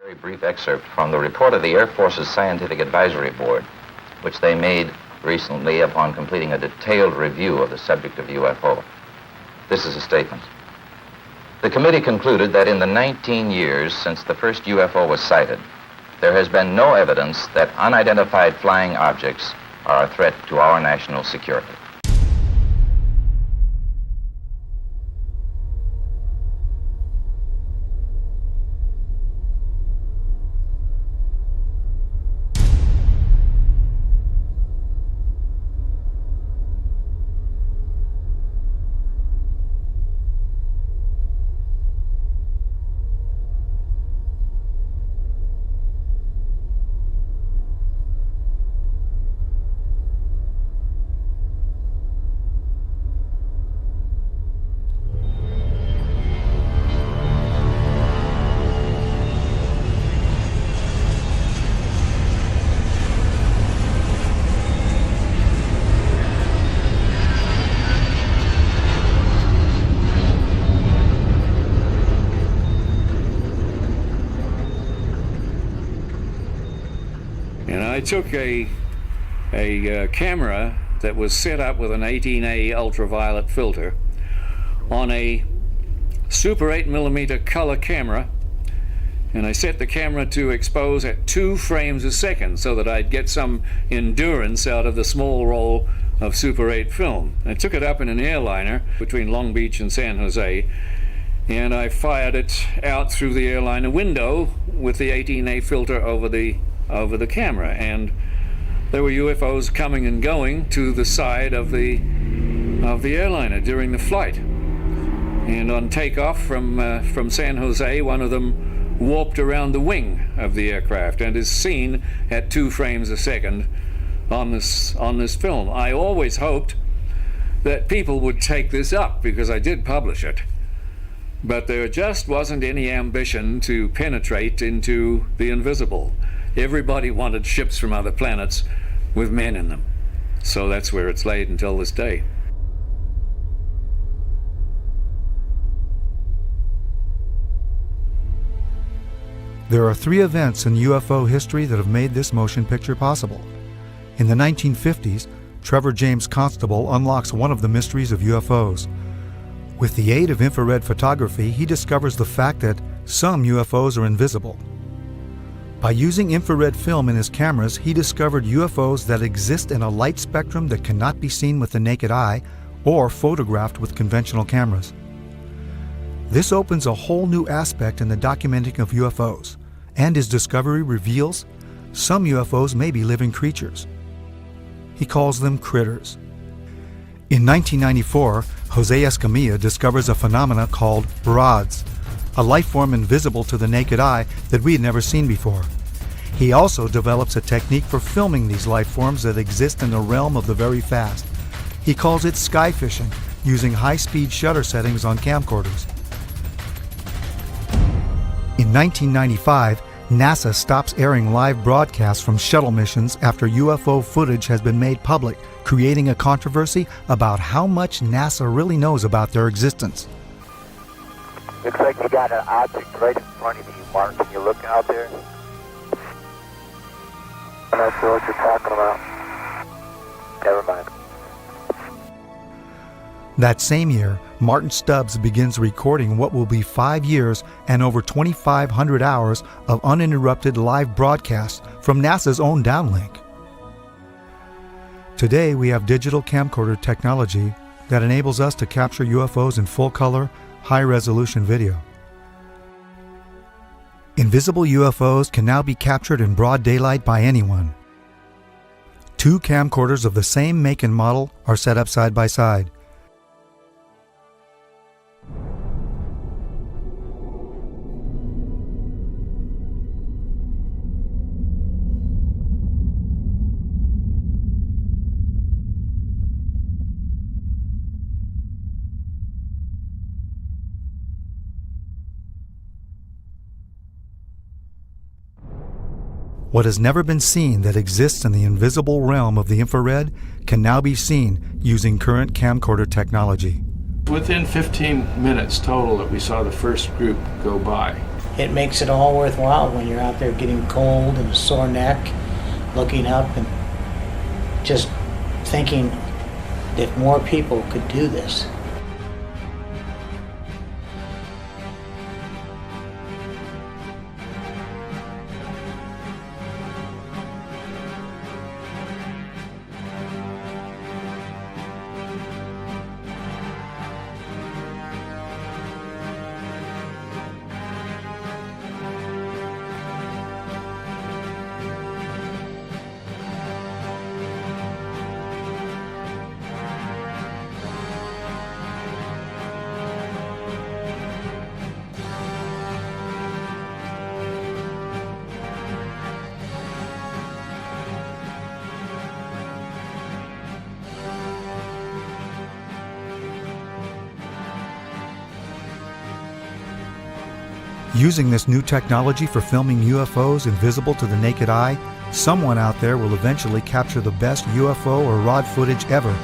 Very brief excerpt from the report of the Air Force's Scientific Advisory Board, which they made recently upon completing a detailed review of the subject of UFO. This is a statement. The committee concluded that in the 19 years since the first UFO was sighted, there has been no evidence that unidentified flying objects are a threat to our national security. And I took a camera that was set up with an 18A ultraviolet filter on a Super 8mm color camera, and I set the camera to expose at 2 frames a second so that I'd get some endurance out of the small roll of Super 8 film. I took it up in an airliner between Long Beach and San Jose, and I fired it out through the airliner window with the 18A filter over the camera, and there were UFOs coming and going to the side of the airliner during the flight. And on takeoff from San Jose, one of them warped around the wing of the aircraft and is seen at 2 frames a second on this film. I always hoped that people would take this up because I did publish it, but there just wasn't any ambition to penetrate into the invisible. Everybody wanted ships from other planets with men in them. So that's where it's laid until this day. There are 3 events in UFO history that have made this motion picture possible. In the 1950s, Trevor James Constable unlocks one of the mysteries of UFOs. With the aid of infrared photography, he discovers the fact that some UFOs are invisible. By using infrared film in his cameras, he discovered UFOs that exist in a light spectrum that cannot be seen with the naked eye or photographed with conventional cameras. This opens a whole new aspect in the documenting of UFOs, and his discovery reveals some UFOs may be living creatures. He calls them critters. In 1994, Jose Escamilla discovers a phenomena called rods, a life form invisible to the naked eye that we had never seen before. He also develops a technique for filming these life forms that exist in the realm of the very fast. He calls it sky fishing, using high-speed shutter settings on camcorders. In 1995, NASA stops airing live broadcasts from shuttle missions after UFO footage has been made public, creating a controversy about how much NASA really knows about their existence. Looks like you got an object right in front of you, Mark. Can you look out there? I'm not sure what you're talking about. Never mind. That same year, Martin Stubbs begins recording what will be 5 years and over 2,500 hours of uninterrupted live broadcasts from NASA's own downlink. Today, we have digital camcorder technology that enables us to capture UFOs in full color, high-resolution video. Invisible UFOs can now be captured in broad daylight by anyone. 2 camcorders of the same make and model are set up side by side. What has never been seen that exists in the invisible realm of the infrared can now be seen using current camcorder technology. Within 15 minutes total that we saw the first group go by. it makes it all worthwhile when you're out there getting cold and a sore neck, looking up and just thinking if more people could do this. Using this new technology for filming UFOs invisible to the naked eye, someone out there will eventually capture the best UFO or ROD footage ever.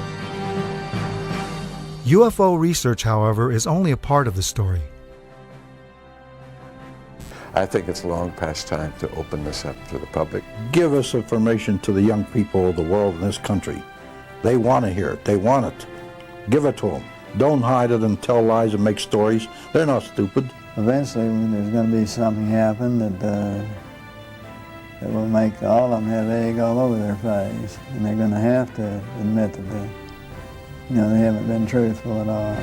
UFO research, however, is only a part of the story. I think it's long past time to open this up to the public. Give us information to the young people of the world in this country. They want to hear it. They want it. Give it to them. Don't hide it and tell lies and make stories. They're not stupid. Eventually, there's going to be something happen that will make all of them have egg all over their face, and they're going to have to admit that they haven't been truthful at all.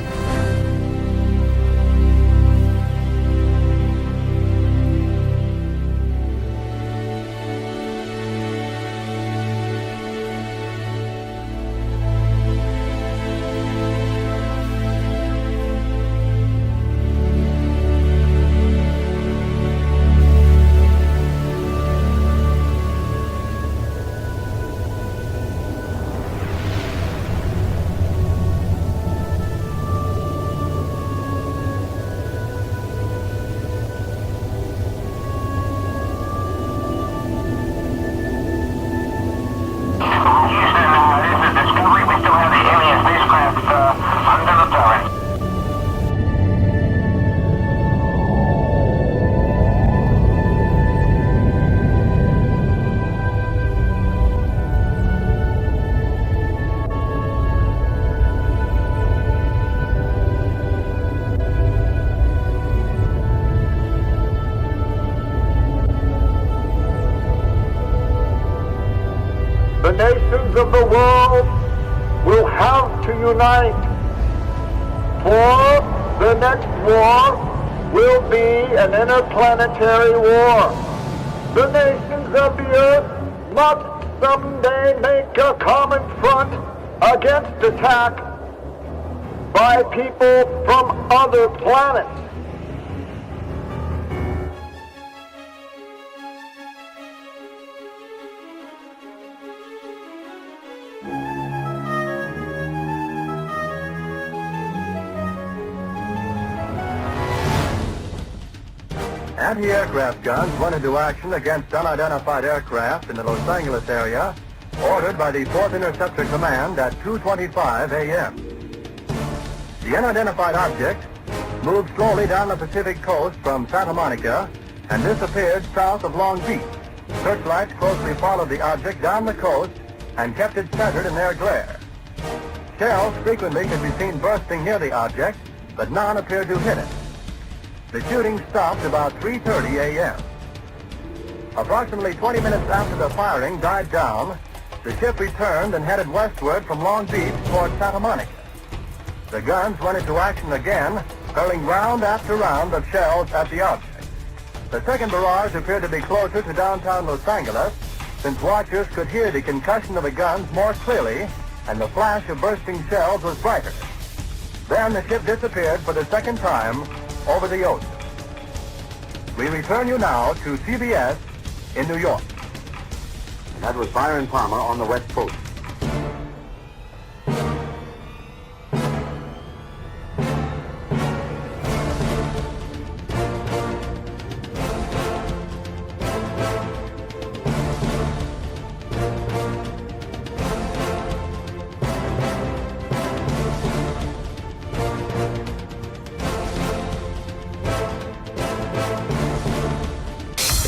The nations of the world will have to unite, for the next war will be an interplanetary war. The nations of the earth must someday make a common front against attack by people from other planets. Anti-aircraft guns went into action against unidentified aircraft in the Los Angeles area, ordered by the 4th Interceptor Command at 2:25 a.m. The unidentified object moved slowly down the Pacific coast from Santa Monica and disappeared south of Long Beach. Searchlights closely followed the object down the coast and kept it centered in their glare. Shells frequently could be seen bursting near the object, but none appeared to hit it. The shooting stopped about 3:30 a.m. Approximately 20 minutes after the firing died down, the ship returned and headed westward from Long Beach toward Santa Monica. The guns went into action again, hurling round after round of shells at the object. The second barrage appeared to be closer to downtown Los Angeles, since watchers could hear the concussion of the guns more clearly, and the flash of bursting shells was brighter. Then the ship disappeared for the second time over the ocean. We return you now to CBS in New York. That was Byron Palmer on the West Coast.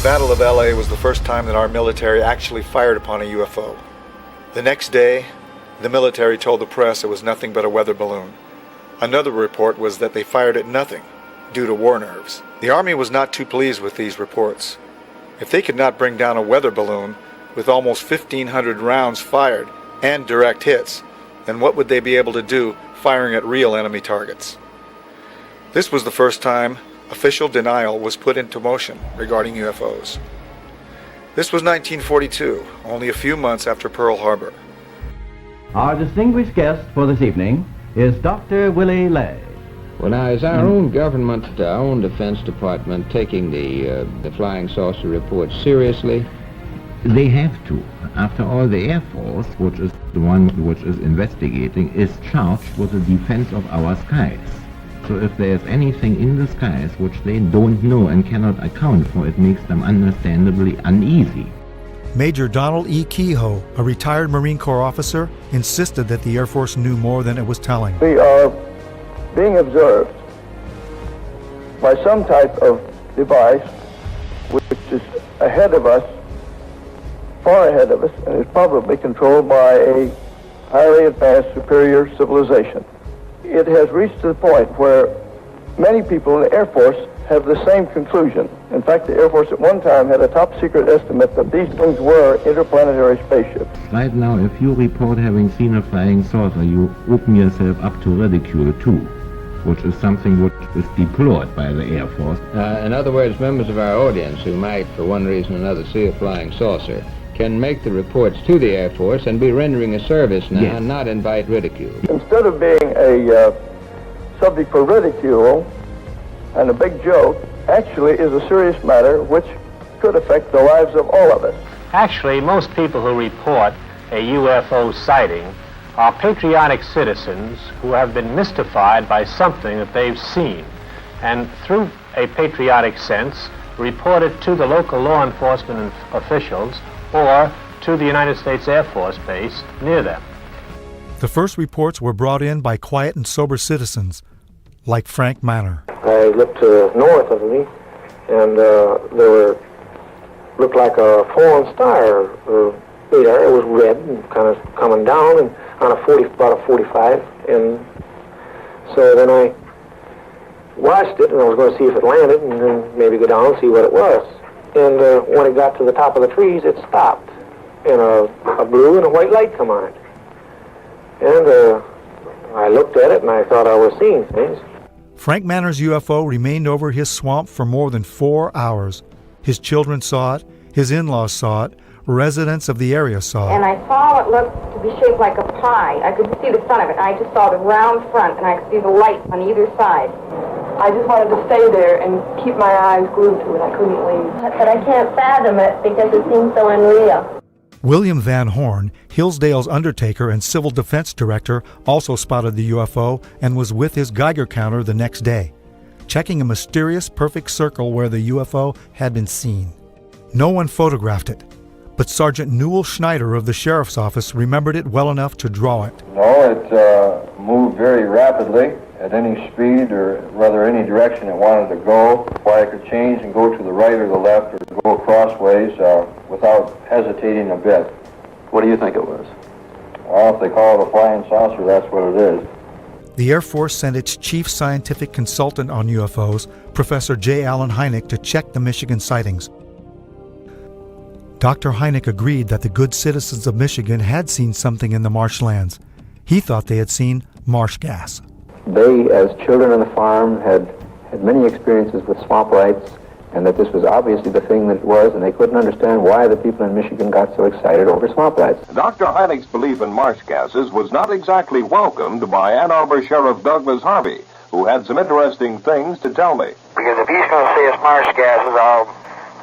Battle of LA was the first time that our military actually fired upon a UFO. The next day, the military told the press it was nothing but a weather balloon. Another report was that they fired at nothing, due to war nerves. The Army was not too pleased with these reports. If they could not bring down a weather balloon with almost 1,500 rounds fired and direct hits, then what would they be able to do firing at real enemy targets? This was the first time official denial was put into motion regarding UFOs. This was 1942, only a few months after Pearl Harbor. Our distinguished guest for this evening is Dr. Willie Lay. Well, now, is our own government, our own Defense Department, taking the flying saucer report seriously? They have to. After all, the Air Force, which is the one which is investigating, is charged with the defense of our skies. So if there's anything in the skies which they don't know and cannot account for, it makes them understandably uneasy. Major Donald E. Kehoe, a retired Marine Corps officer, insisted that the Air Force knew more than it was telling. We are being observed by some type of device which is ahead of us, far ahead of us, and is probably controlled by a highly advanced superior civilization. It has reached to the point where many people in the Air Force have the same conclusion. In fact, the Air Force at one time had a top secret estimate that these things were interplanetary spaceships. Right now, if you report having seen a flying saucer, you open yourself up to ridicule too, which is something which is deplored by the Air Force. In other words, members of our audience who might, for one reason or another, see a flying saucer can make the reports to the Air Force and be rendering a service now, yes, and not invite ridicule. Instead of being a subject for ridicule and a big joke, actually is a serious matter which could affect the lives of all of us. Actually, most people who report a UFO sighting are patriotic citizens who have been mystified by something that they've seen, and through a patriotic sense, report it to the local law enforcement officials or to the United States Air Force base near them. The first reports were brought in by quiet and sober citizens, like Frank Manor. I looked north of me, and looked like a fallen star. It was red and kind of coming down, and on about a 45, and so then I watched it, and I was going to see if it landed, and then maybe go down and see what it was. And when it got to the top of the trees, it stopped, and a blue and a white light come on it. And I looked at it, and I thought I was seeing things. Frank Manor's UFO remained over his swamp for more than 4 hours. His children saw it, his in-laws saw it, residents of the area saw it. And I saw it looked to be shaped like a pie. I could see the front of it. I just saw the round front, and I could see the lights on either side. I just wanted to stay there and keep my eyes glued to it. I couldn't leave. But I can't fathom it because it seems so unreal. William Van Horn, Hillsdale's undertaker and civil defense director, also spotted the UFO and was with his Geiger counter the next day, checking a mysterious perfect circle where the UFO had been seen. No one photographed it, but Sergeant Newell Schneider of the Sheriff's Office remembered it well enough to draw it. No, it moved very rapidly at any speed, or rather any direction it wanted to go, why it could change and go to the right or the left or go crossways without hesitating a bit. What do you think it was? Well, if they call it a flying saucer, that's what it is. The Air Force sent its chief scientific consultant on UFOs, Professor J. Allen Hynek, to check the Michigan sightings. Dr. Hynek agreed that the good citizens of Michigan had seen something in the marshlands. He thought they had seen marsh gas. They, as children on the farm, had many experiences with swamp lights, and that this was obviously the thing that it was, and they couldn't understand why the people in Michigan got so excited over swamp lights. Dr. Hynek's belief in marsh gases was not exactly welcomed by Ann Arbor Sheriff Douglas Harvey, who had some interesting things to tell me. Because if he's going to say it's marsh gases,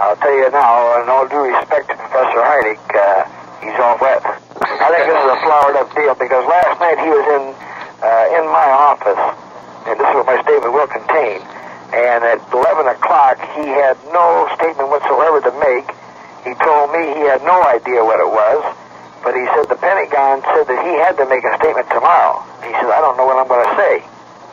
I'll tell you now, in all due respect to Professor Hynek, he's all wet. I think this is a flowered up deal, because last night he was in my office, and this is what my statement will contain, and at 11 o'clock he had no statement whatsoever to make. He told me he had no idea what it was, but he said the Pentagon said that he had to make a statement tomorrow. He said, I don't know what I'm going to say.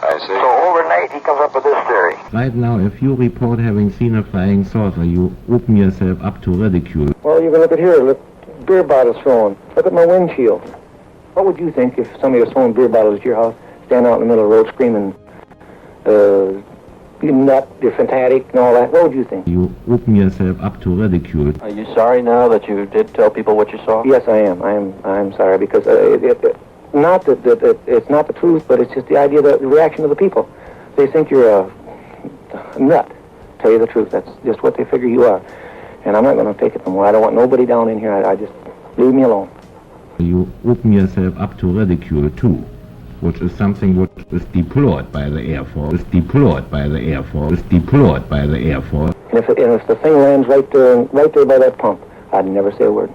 I see. So overnight he comes up with this theory. Right now, if you report having seen a flying saucer, you open yourself up to ridicule. Well, you can look at here. Look, beer bottles thrown. Look at my windshield. What would you think if somebody was throwing beer bottles at your house, standing out in the middle of the road screaming, you nut, you're fantastic, and all that? What would you think? You open yourself up to ridicule. Are you sorry now that you did tell people what you saw? Yes, I am. I'm sorry, because not that it's not the truth, but it's just the idea, the reaction of the people. They think you're a nut. Tell you the truth, that's just what they figure you are. And I'm not going to take it no more. I don't want nobody down in here. I just leave me alone. You open yourself up to ridicule too, which is something which is deplored by the Air Force. It's deplored by the Air Force. It's deplored by the Air Force. And if the thing lands right there by that pump, I'd never say a word.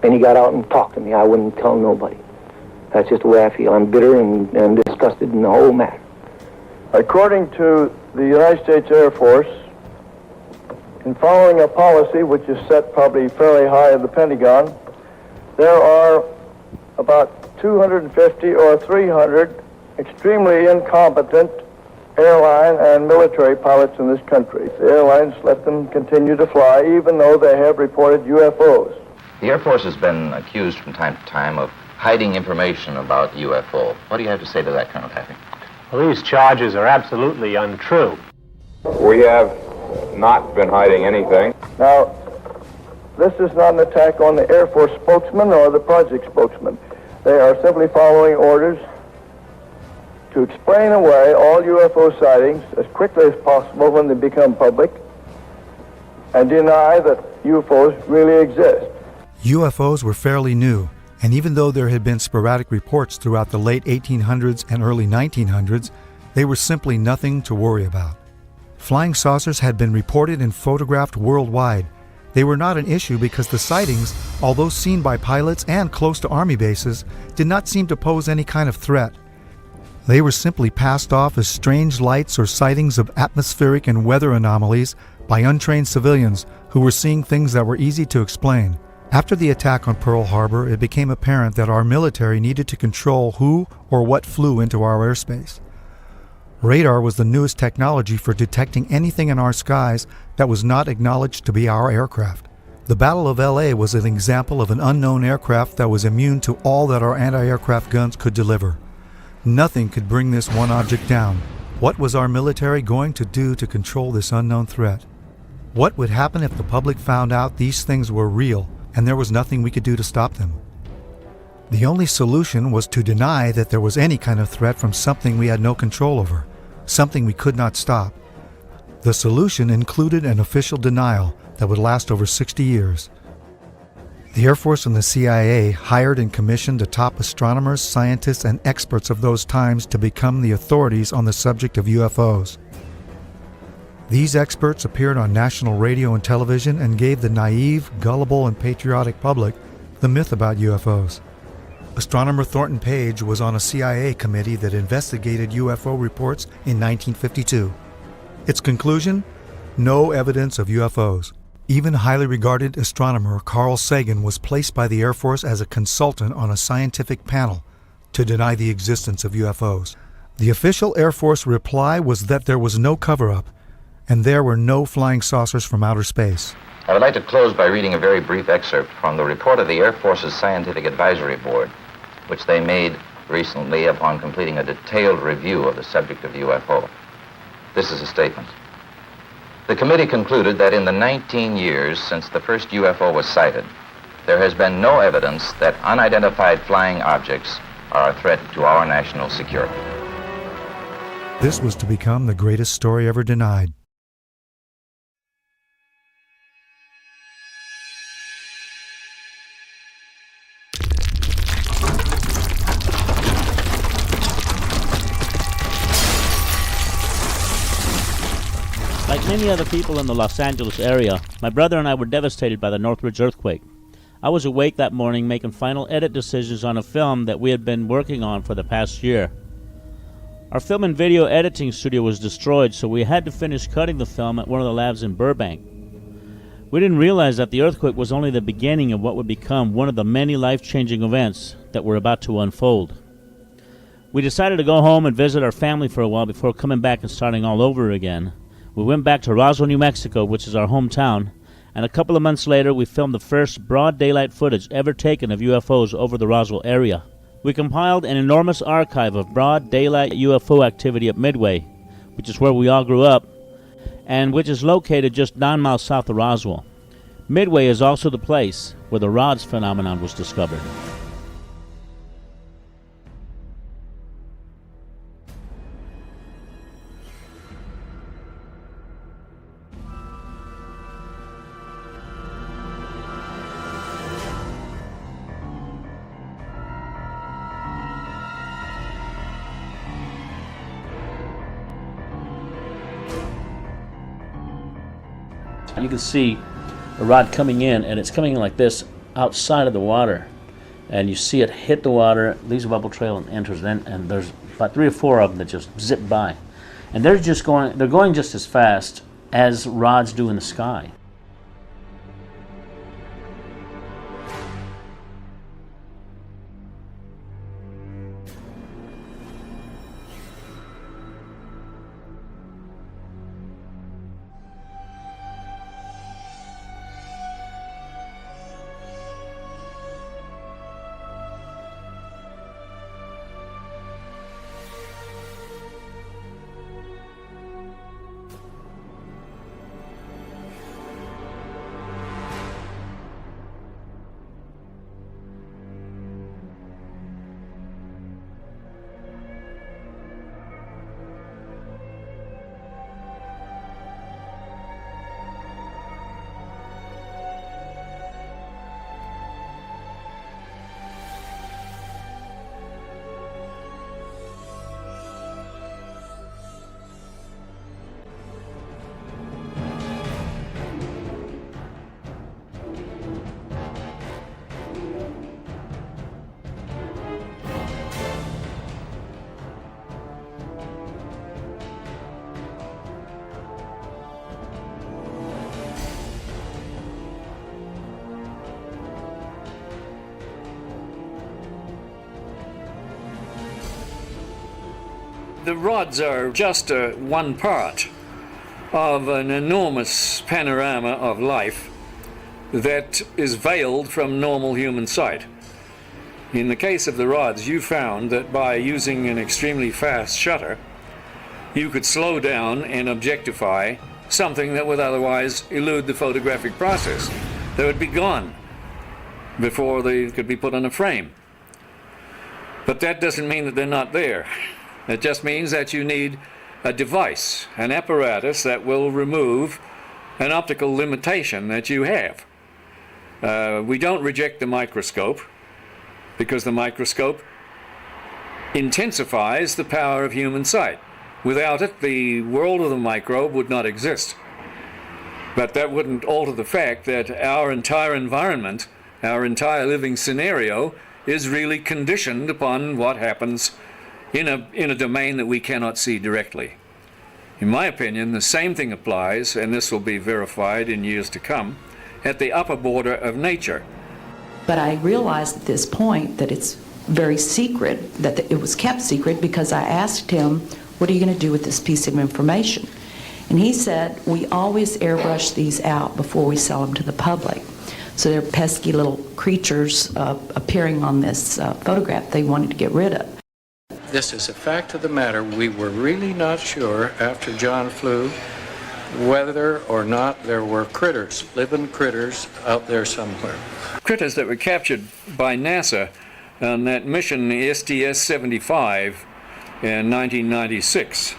And he got out and talked to me. I wouldn't tell nobody. That's just the way I feel. I'm bitter and disgusted in the whole matter. According to the United States Air Force, in following a policy which is set probably fairly high in the Pentagon, there are about 250 or 300 extremely incompetent airline and military pilots in this country. The airlines let them continue to fly even though they have reported UFOs. The Air Force has been accused from time to time of hiding information about UFO. What do you have to say to that, Colonel Taffy? Well, these charges are absolutely untrue. We have not been hiding anything. Now, this is not an attack on the Air Force spokesman or the project spokesman. They are simply following orders to explain away all UFO sightings as quickly as possible when they become public and deny that UFOs really exist. UFOs were fairly new, and even though there had been sporadic reports throughout the late 1800s and early 1900s, they were simply nothing to worry about. Flying saucers had been reported and photographed worldwide. They were not an issue because the sightings, although seen by pilots and close to Army bases, did not seem to pose any kind of threat. They were simply passed off as strange lights or sightings of atmospheric and weather anomalies by untrained civilians who were seeing things that were easy to explain. After the attack on Pearl Harbor, it became apparent that our military needed to control who or what flew into our airspace. Radar was the newest technology for detecting anything in our skies that was not acknowledged to be our aircraft. The Battle of LA was an example of an unknown aircraft that was immune to all that our anti-aircraft guns could deliver. Nothing could bring this one object down. What was our military going to do to control this unknown threat? What would happen if the public found out these things were real and there was nothing we could do to stop them? The only solution was to deny that there was any kind of threat from something we had no control over, something we could not stop. The solution included an official denial that would last over 60 years. The Air Force and the CIA hired and commissioned the top astronomers, scientists, and experts of those times to become the authorities on the subject of UFOs. These experts appeared on national radio and television and gave the naive, gullible, and patriotic public the myth about UFOs. Astronomer Thornton Page was on a CIA committee that investigated UFO reports in 1952. Its conclusion? No evidence of UFOs. Even highly regarded astronomer Carl Sagan was placed by the Air Force as a consultant on a scientific panel to deny the existence of UFOs. The official Air Force reply was that there was no cover-up, and there were no flying saucers from outer space. I would like to close by reading a very brief excerpt from the report of the Air Force's Scientific Advisory Board, which they made recently upon completing a detailed review of the subject of UFO. This is a statement. The committee concluded that in the 19 years since the first UFO was sighted, there has been no evidence that unidentified flying objects are a threat to our national security. This was to become the greatest story ever denied. Like many other people in the Los Angeles area, my brother and I were devastated by the Northridge earthquake. I was awake that morning making final edit decisions on a film that we had been working on for the past year. Our film and video editing studio was destroyed, so we had to finish cutting the film at one of the labs in Burbank. We didn't realize that the earthquake was only the beginning of what would become one of the many life-changing events that were about to unfold. We decided to go home and visit our family for a while before coming back and starting all over again. We went back to Roswell, New Mexico, which is our hometown, and a couple of months later we filmed the first broad daylight footage ever taken of UFOs over the Roswell area. We compiled an enormous archive of broad daylight UFO activity at Midway, which is where we all grew up, and which is located just 9 miles south of Roswell. Midway is also the place where the rods phenomenon was discovered. You can see a rod coming in, and it's coming in like this outside of the water, and you see it hit the water, leaves a bubble trail, and enters. And there's about 3 or 4 of them that just zip by, and they're going just as fast as rods do in the sky. The rods are just one part of an enormous panorama of life that is veiled from normal human sight. In the case of the rods, you found that by using an extremely fast shutter, you could slow down and objectify something that would otherwise elude the photographic process. They would be gone before they could be put on a frame. But that doesn't mean that they're not there. It just means that you need a device, an apparatus that will remove an optical limitation that you have. We don't reject the microscope because the microscope intensifies the power of human sight. Without it, the world of the microbe would not exist. But that wouldn't alter the fact that our entire environment, our entire living scenario, is really conditioned upon what happens in a domain that we cannot see directly. In my opinion, the same thing applies, and this will be verified in years to come, at the upper border of nature. But I realized at this point that it's very secret, that it was kept secret, because I asked him, what are you going to do with this piece of information? And he said, we always airbrush these out before we sell them to the public. So they're pesky little creatures appearing on this photograph they wanted to get rid of. This is a fact of the matter. We were really not sure after John flew whether or not there were critters, living critters out there somewhere. Critters that were captured by NASA on that mission STS-75 in 1996.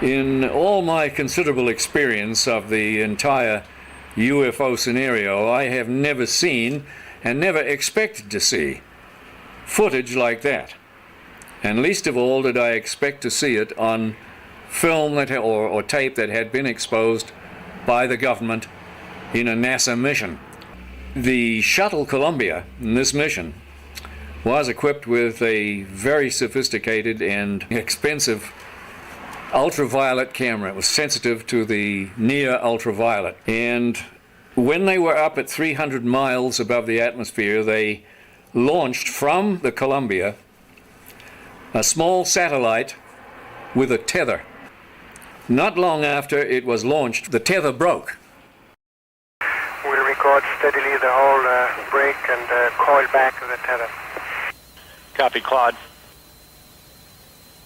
In all my considerable experience of the entire UFO scenario, I have never seen and never expected to see footage like that. And least of all did I expect to see it on film that, or tape that had been exposed by the government in a NASA mission. The shuttle Columbia in this mission was equipped with a very sophisticated and expensive ultraviolet camera. It was sensitive to the near ultraviolet. And when they were up at 300 miles above the atmosphere, they launched from the Columbia a small satellite with a tether. Not long after it was launched, the tether broke. We'll record steadily the whole break and coil back to the tether. Copy, Claude.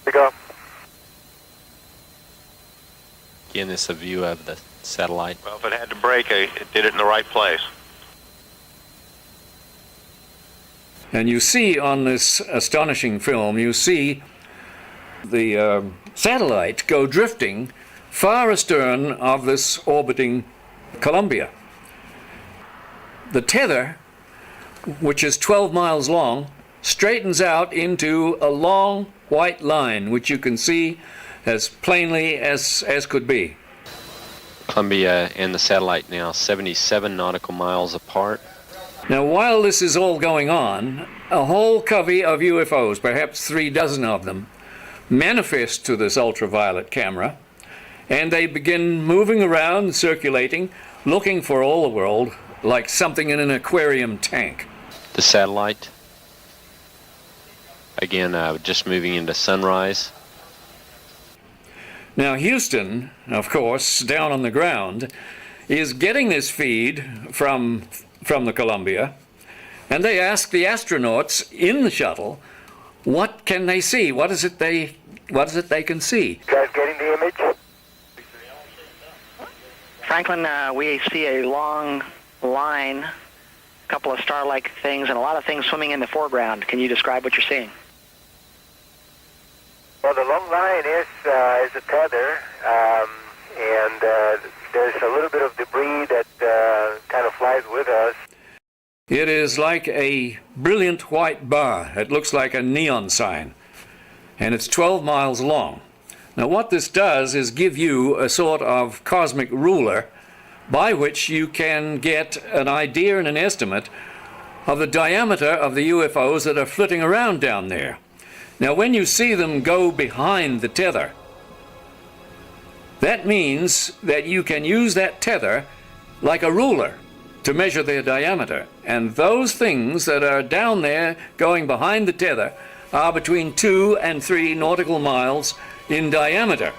We go. Again, this is a view of the satellite. Well, if it had to break, it did it in the right place. And you see on this astonishing film, you see the satellite go drifting far astern of this orbiting Columbia. The tether, which is 12 miles long, straightens out into a long white line, which you can see as plainly as could be. Columbia and the satellite now 77 nautical miles apart. Now, while this is all going on, a whole covey of UFOs, perhaps 36 of them, manifest to this ultraviolet camera, and they begin moving around, circulating, looking for all the world like something in an aquarium tank. The satellite, again, just moving into sunrise. Now, Houston, of course, down on the ground, is getting this feed from the Columbia, and they ask the astronauts in the shuttle, what can they see? What is it they can see? You guys getting the image? Franklin, we see a long line, a couple of star-like things, and a lot of things swimming in the foreground. Can you describe what you're seeing? Well, the long line is a tether, and there's a little bit of debris that kind of flies with us. It is like a brilliant white bar. It looks like a neon sign, and it's 12 miles long. Now, what this does is give you a sort of cosmic ruler by which you can get an idea and an estimate of the diameter of the UFOs that are flitting around down there. Now, when you see them go behind the tether, that means that you can use that tether like a ruler to measure their diameter. And those things that are down there going behind the tether are between 2 and 3 nautical miles in diameter.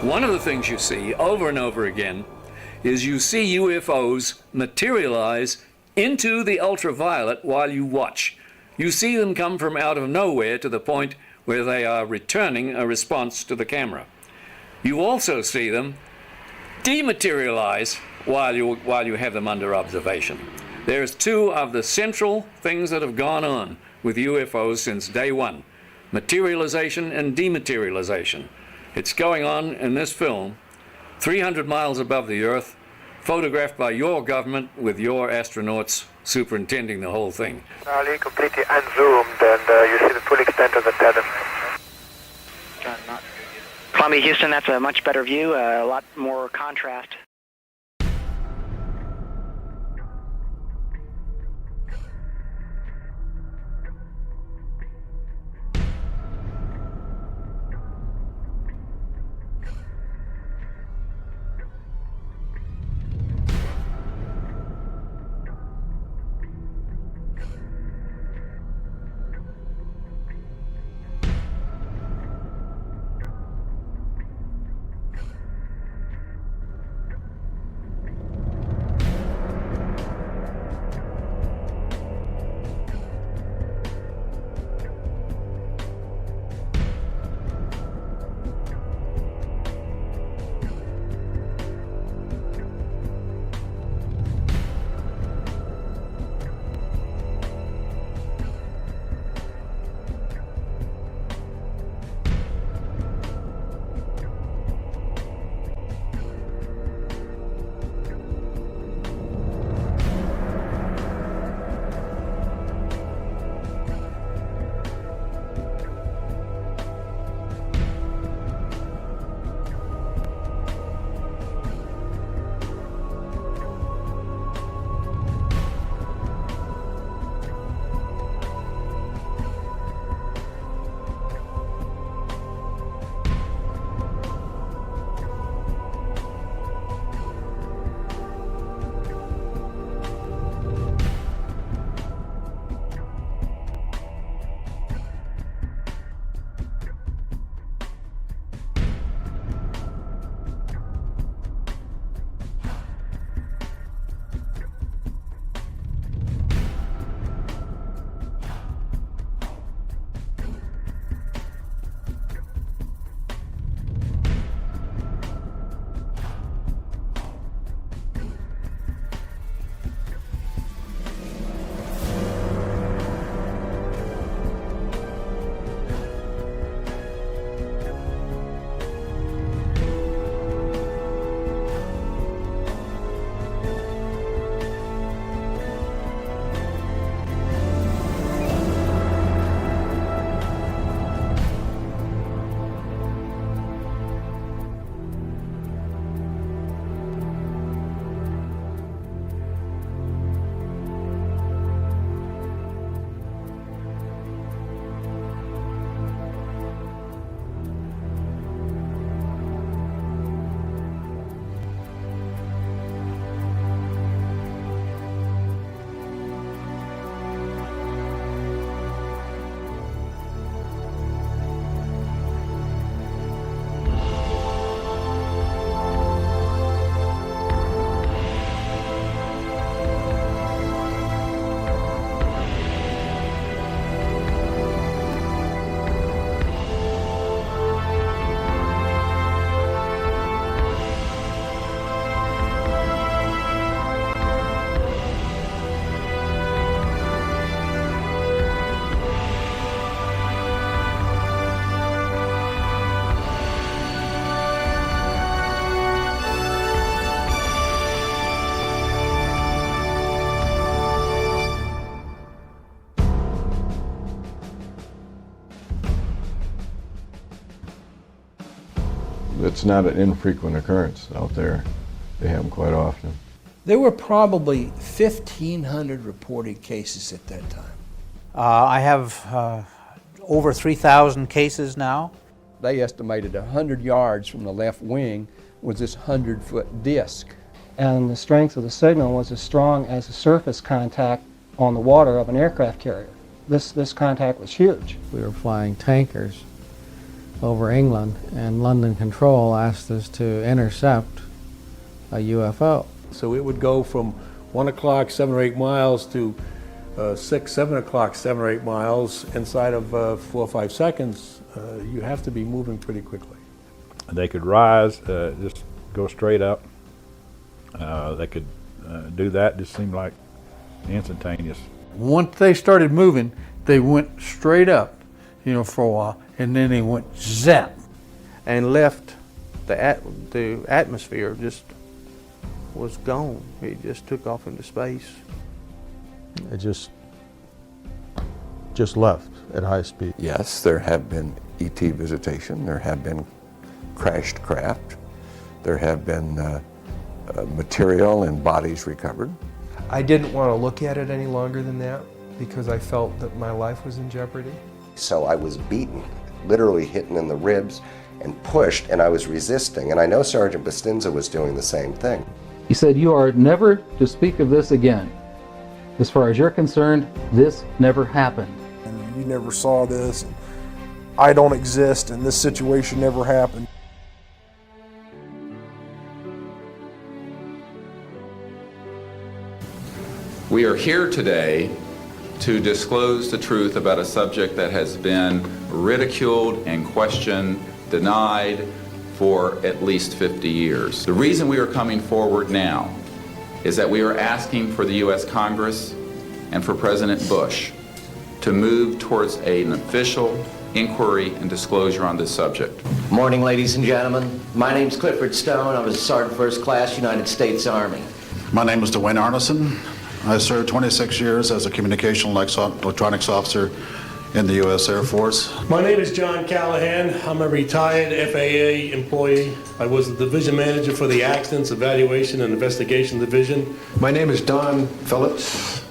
One of the things you see over and over again is you see UFOs materialize into the ultraviolet while you watch. You see them come from out of nowhere to the point where they are returning a response to the camera. You also see them dematerialize while you have them under observation. There's two of the central things that have gone on with UFOs since day one: materialization and dematerialization. It's going on in this film, 300 miles above the Earth, photographed by your government with your astronauts superintending the whole thing. Charlie, completely unzoomed, and you see the full extent of the tether. Columbia, Houston, that's a much better view, a lot more contrast. It's not an infrequent occurrence out there. They have them quite often. There were probably 1,500 reported cases at that time. I have over 3,000 cases now. They estimated 100 yards from the left wing was this 100-foot disc. And the strength of the signal was as strong as the surface contact on the water of an aircraft carrier. This contact was huge. We were flying tankers over England, and London Control asked us to intercept a UFO. So it would go from 1 o'clock, 7 or 8 miles to 6, 7 o'clock, 7 or 8 miles inside of 4 or 5 seconds. You have to be moving pretty quickly. They could rise, just go straight up. They could do that. Just seemed like instantaneous. Once they started moving, they went straight up, for a while, and then they went zap and left the atmosphere, just was gone. It just took off into space. It just left at high speed. Yes, there have been ET visitation, there have been crashed craft, there have been material and bodies recovered. I didn't want to look at it any longer than that because I felt that my life was in jeopardy. So I was beaten, literally hitten in the ribs and pushed, and I was resisting. And I know Sergeant Bustinza was doing the same thing. He said, "You are never to speak of this again. As far as you're concerned, this never happened. And you never saw this. And I don't exist, and this situation never happened." We are here today to disclose the truth about a subject that has been ridiculed and questioned, denied for at least 50 years. The reason we are coming forward now is that we are asking for the U.S. Congress and for President Bush to move towards an official inquiry and disclosure on this subject. Morning, ladies and gentlemen. My name's Clifford Stone. I was a Sergeant First Class, United States Army. My name is Dwayne Arneson. I served 26 years as a communication electronics officer in the U.S. Air Force. My name is John Callahan. I'm a retired FAA employee. I was the division manager for the Accidents Evaluation and Investigation Division. My name is Don Phillips.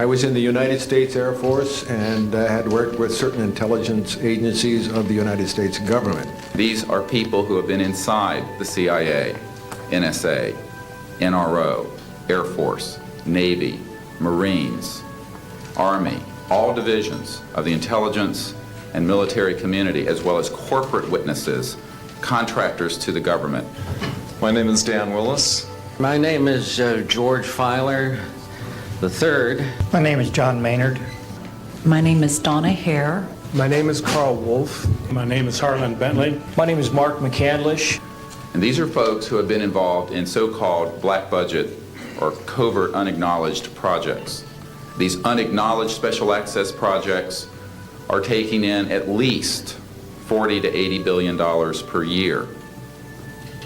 I was in the United States Air Force and had worked with certain intelligence agencies of the United States government. These are people who have been inside the CIA, NSA, NRO, Air Force, Navy, Marines, Army, all divisions of the intelligence and military community, as well as corporate witnesses, contractors to the government. My name is Dan Willis. My name is George Filer III. My name is John Maynard. My name is Donna Hare. My name is Carl Wolf. My name is Harlan Bentley. My name is Mark McCandlish. And these are folks who have been involved in so-called black budget or covert unacknowledged projects. These unacknowledged special access projects are taking in at least $40 to $80 billion per year.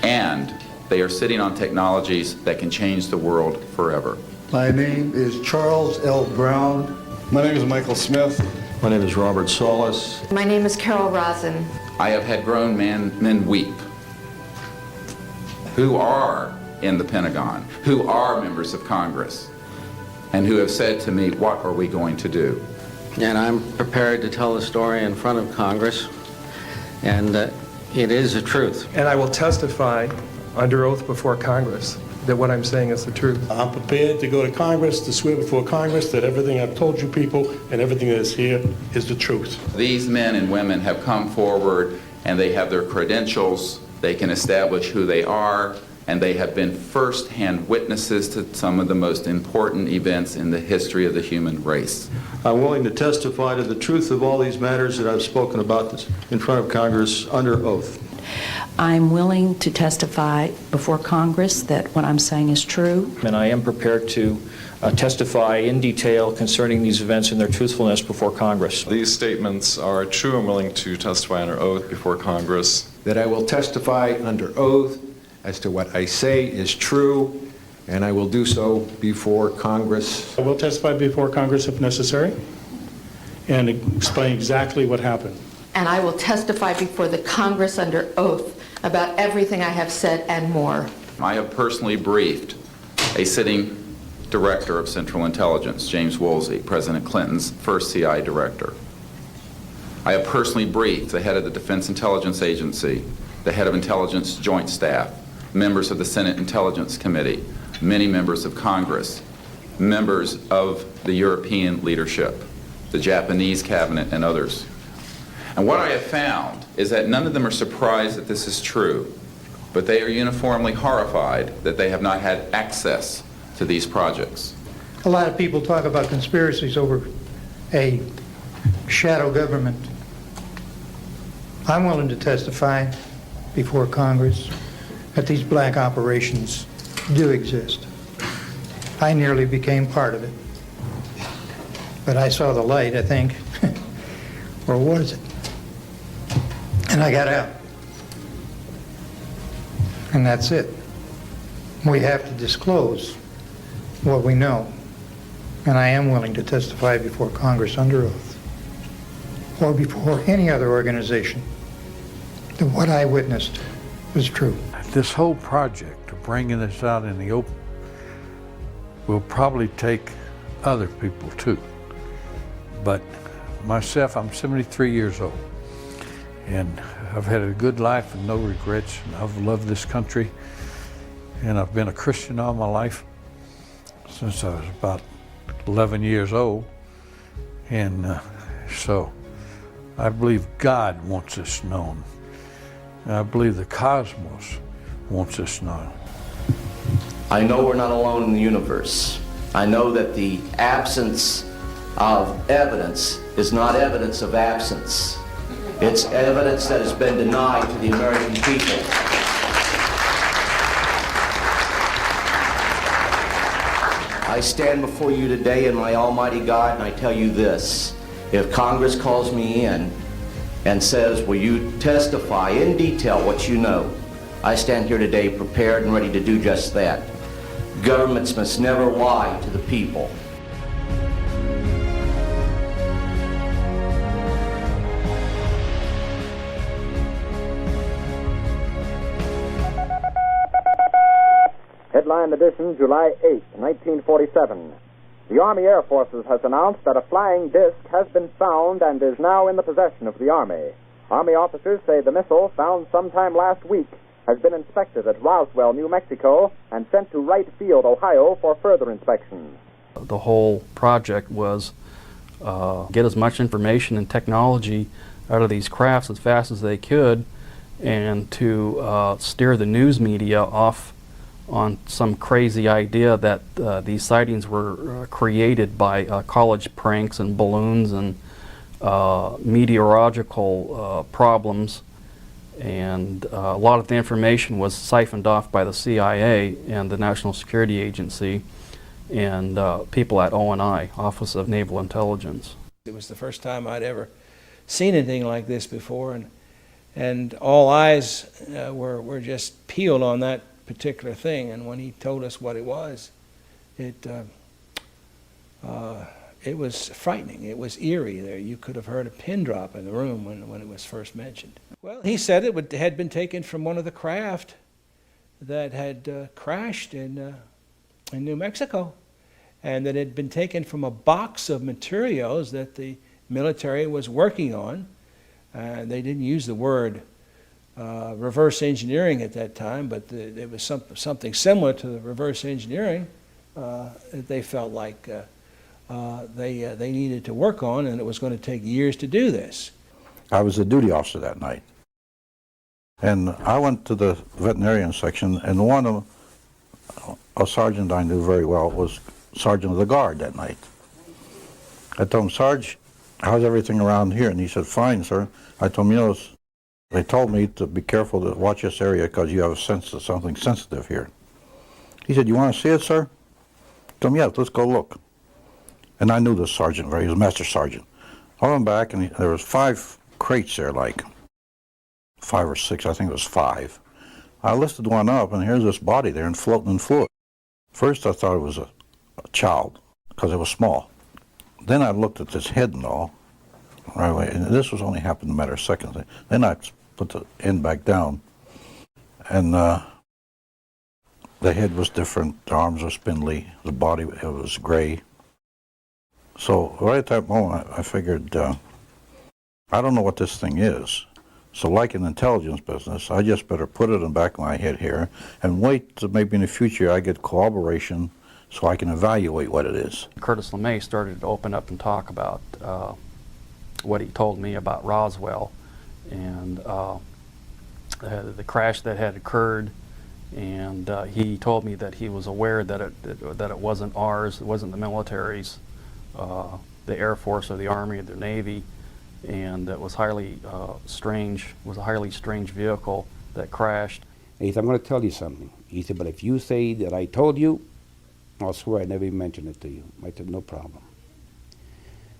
And they are sitting on technologies that can change the world forever. My name is Charles L. Brown. My name is Michael Smith. My name is Robert Solis. My name is Carol Rosin. I have had grown men weep who are in the Pentagon, who are members of Congress, and who have said to me, what are we going to do? And I'm prepared to tell the story in front of Congress, and it is the truth. And I will testify under oath before Congress that what I'm saying is the truth. I'm prepared to go to Congress, to swear before Congress that everything I've told you people and everything that is here is the truth. These men and women have come forward and they have their credentials, they can establish who they are, and they have been first-hand witnesses to some of the most important events in the history of the human race. I'm willing to testify to the truth of all these matters that I've spoken about this in front of Congress under oath. I'm willing to testify before Congress that what I'm saying is true. And I am prepared to testify in detail concerning these events and their truthfulness before Congress. These statements are true. I'm willing to testify under oath before Congress. That I will testify under oath as to what I say is true, and I will do so before Congress. I will testify before Congress if necessary and explain exactly what happened. And I will testify before the Congress under oath about everything I have said and more. I have personally briefed a sitting director of Central Intelligence, James Woolsey, President Clinton's first CI director. I have personally briefed the head of the Defense Intelligence Agency, the head of Intelligence Joint Staff, members of the Senate Intelligence Committee, many members of Congress, members of the European leadership, the Japanese cabinet, and others. And what I have found is that none of them are surprised that this is true, but they are uniformly horrified that they have not had access to these projects. A lot of people talk about conspiracies over a shadow government. I'm willing to testify before Congress that these black operations do exist. I nearly became part of it. But I saw the light, I think. Or was it? And I got out. And that's it. We have to disclose what we know. And I am willing to testify before Congress under oath, or before any other organization, that what I witnessed was true. This whole project of bringing this out in the open will probably take other people too. But myself, I'm 73 years old, and I've had a good life and no regrets, and I've loved this country, and I've been a Christian all my life since I was about 11 years old, and so I believe God wants this known. And I believe the cosmos wants this known. I know we're not alone in the universe. I know that the absence of evidence is not evidence of absence. It's evidence that has been denied to the American people. I stand before you today in my almighty God, and I tell you this. If Congress calls me in and says, will you testify in detail what you know, I stand here today prepared and ready to do just that. Governments must never lie to the people. Headline edition, July 8, 1947. The Army Air Forces has announced that a flying disc has been found and is now in the possession of the Army. Army officers say the missile, found sometime last week, has been inspected at Roswell, New Mexico, and sent to Wright Field, Ohio, for further inspection. The whole project was get as much information and technology out of these crafts as fast as they could, and to steer the news media off on some crazy idea that these sightings were created by college pranks and balloons and meteorological problems. And a lot of the information was siphoned off by the CIA and the National Security Agency and people at ONI, Office of Naval Intelligence. It was the first time I'd ever seen anything like this before, and all eyes were just peeled on that particular thing. And when he told us what it was, it was frightening. It was eerie. There, you could have heard a pin drop in the room when it was first mentioned. Well, he said it had been taken from one of the craft that had crashed in New Mexico, and that it had been taken from a box of materials that the military was working on. They didn't use the word reverse engineering at that time, but it was something similar to the reverse engineering that they felt like they needed to work on, and it was going to take years to do this. I was a duty officer that night, and I went to the veterinarian section, and one of a sergeant I knew very well was sergeant of the guard that night. I told him, Sarge, how's everything around here? And he said, fine, sir. I told him, you know, they told me to be careful to watch this area because you have a sense of something sensitive here. He said, you want to see it, sir? I told him, yeah, let's go look. And I knew this sergeant very, he was a master sergeant. I went back, and there was 5 crates there, like 5 or 6, I think it was 5. I lifted one up, and here's this body there and floating in fluid. First I thought it was a child because it was small. Then I looked at this head and all right away, and this was only happened in a matter of seconds. Then I put the end back down, and the head was different, the arms were spindly, the body it was gray. So right at that moment I figured, I don't know what this thing is. So like in the intelligence business, I just better put it in the back of my head here and wait till maybe in the future I get corroboration so I can evaluate what it is. Curtis LeMay started to open up and talk about what he told me about Roswell and the crash that had occurred, and he told me that he was aware that it wasn't ours, it wasn't the military's, the Air Force or the Army or the Navy, and it was highly strange. It was a highly strange vehicle that crashed. And he said, I'm going to tell you something. He said, but if you say that I told you, I'll swear I never even mentioned it to you. I said, no problem.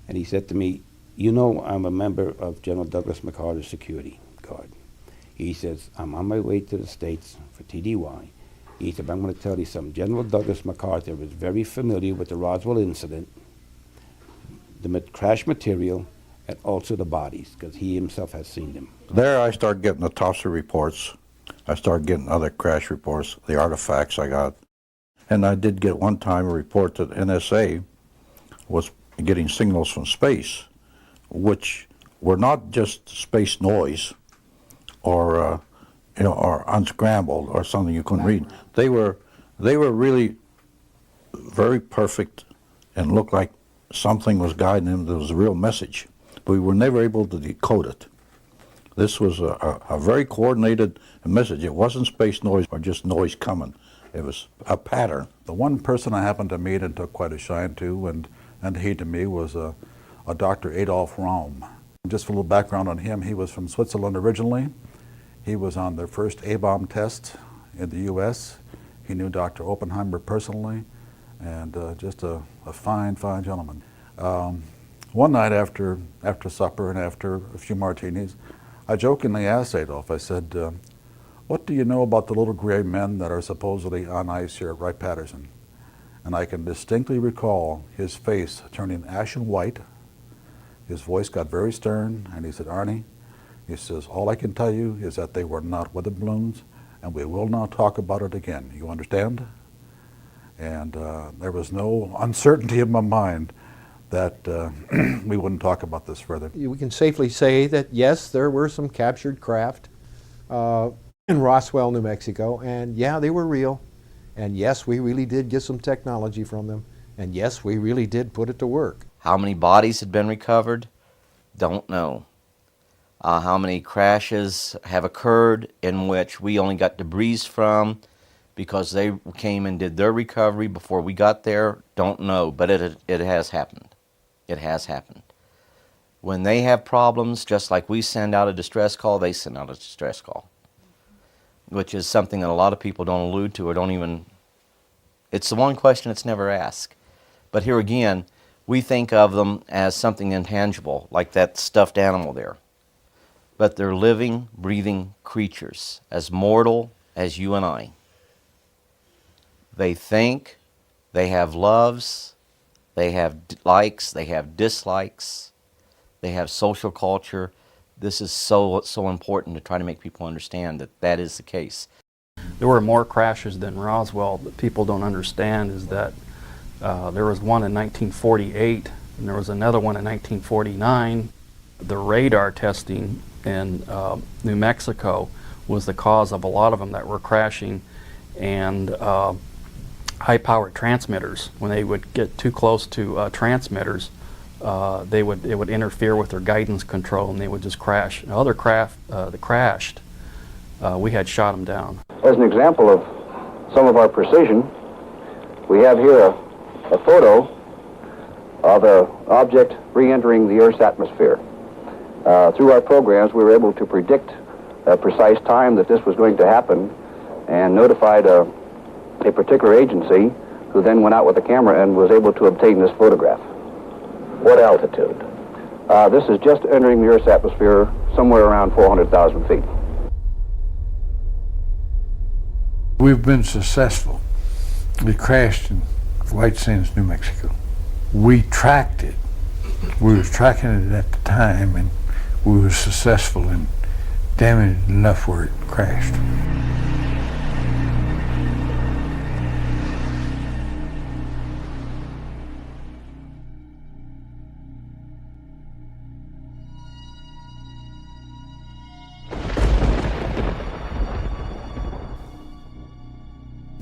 And he said to me, you know I'm a member of General Douglas MacArthur's security guard. He says, I'm on my way to the States for TDY. He said, I'm going to tell you something. General Douglas MacArthur was very familiar with the Roswell incident, the crash material, and also the bodies, because he himself has seen them. There I started getting the autopsy reports. I started getting other crash reports, the artifacts I got. And I did get one time a report that NSA was getting signals from space, which were not just space noise or or unscrambled or something you couldn't read. They were really very perfect and looked like something was guiding them. There was a real message, but we were never able to decode it. This was a very coordinated message. It wasn't space noise or just noise coming. It was a pattern. The one person I happened to meet and took quite a shine to, and he to me, was a Dr. Adolf Raum. Just for a little background on him, he was from Switzerland originally. He was on their first A-bomb test in the U.S. He knew Dr. Oppenheimer personally, and just a fine, fine gentleman. One night after supper and after a few martinis, I jokingly asked Adolf, I said, what do you know about the little gray men that are supposedly on ice here at Wright-Patterson? And I can distinctly recall his face turning ashen white. His voice got very stern, and he said, Arnie, he says, all I can tell you is that they were not weather balloons, and we will not talk about it again. You understand? And there was no uncertainty in my mind that we wouldn't talk about this further. We can safely say that, yes, there were some captured craft in Roswell, New Mexico, and yeah, they were real. And yes, we really did get some technology from them. And yes, we really did put it to work. How many bodies had been recovered? Don't know. How many crashes have occurred in which we only got debris from because they came and did their recovery before we got there? Don't know, but it has happened. It has happened. When they have problems, just like we send out a distress call, they send out a distress call, which is something that a lot of people don't allude to or don't even, it's the one question that's never asked. But here again, we think of them as something intangible, like that stuffed animal there. But they're living, breathing creatures, as mortal as you and I. They think, they have loves, they have likes, they have dislikes, they have social culture. This is so important to try to make people understand that that is the case. There were more crashes than Roswell that people don't understand is that there was one in 1948 and there was another one in 1949. The radar testing in New Mexico was the cause of a lot of them that were crashing, and high-powered transmitters, when they would get too close to transmitters, it would interfere with their guidance control and they would just crash. Other craft that crashed, we had shot them down. As an example of some of our precision, we have here a photo of an object re-entering the Earth's atmosphere. Through our programs, we were able to predict a precise time that this was going to happen and notified a particular agency who then went out with a camera and was able to obtain this photograph. What altitude? This is just entering the Earth's atmosphere somewhere around 400,000 feet. We've been successful. We crashed in White Sands, New Mexico. We tracked it. We were tracking it at the time, and we were successful in damaging enough where it crashed.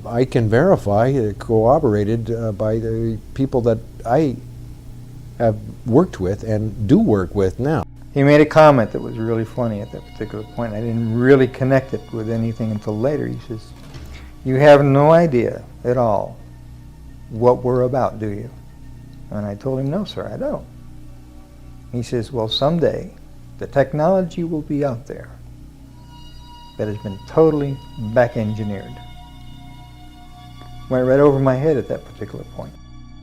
I can verify, corroborated by the people that I have worked with and do work with now. He made a comment that was really funny at that particular point. I didn't really connect it with anything until later. He says, "You have no idea at all what we're about, do you?" And I told him, "No, sir, I don't." He says, "Well, someday the technology will be out there that has been totally back-engineered. Went right over my head at that particular point.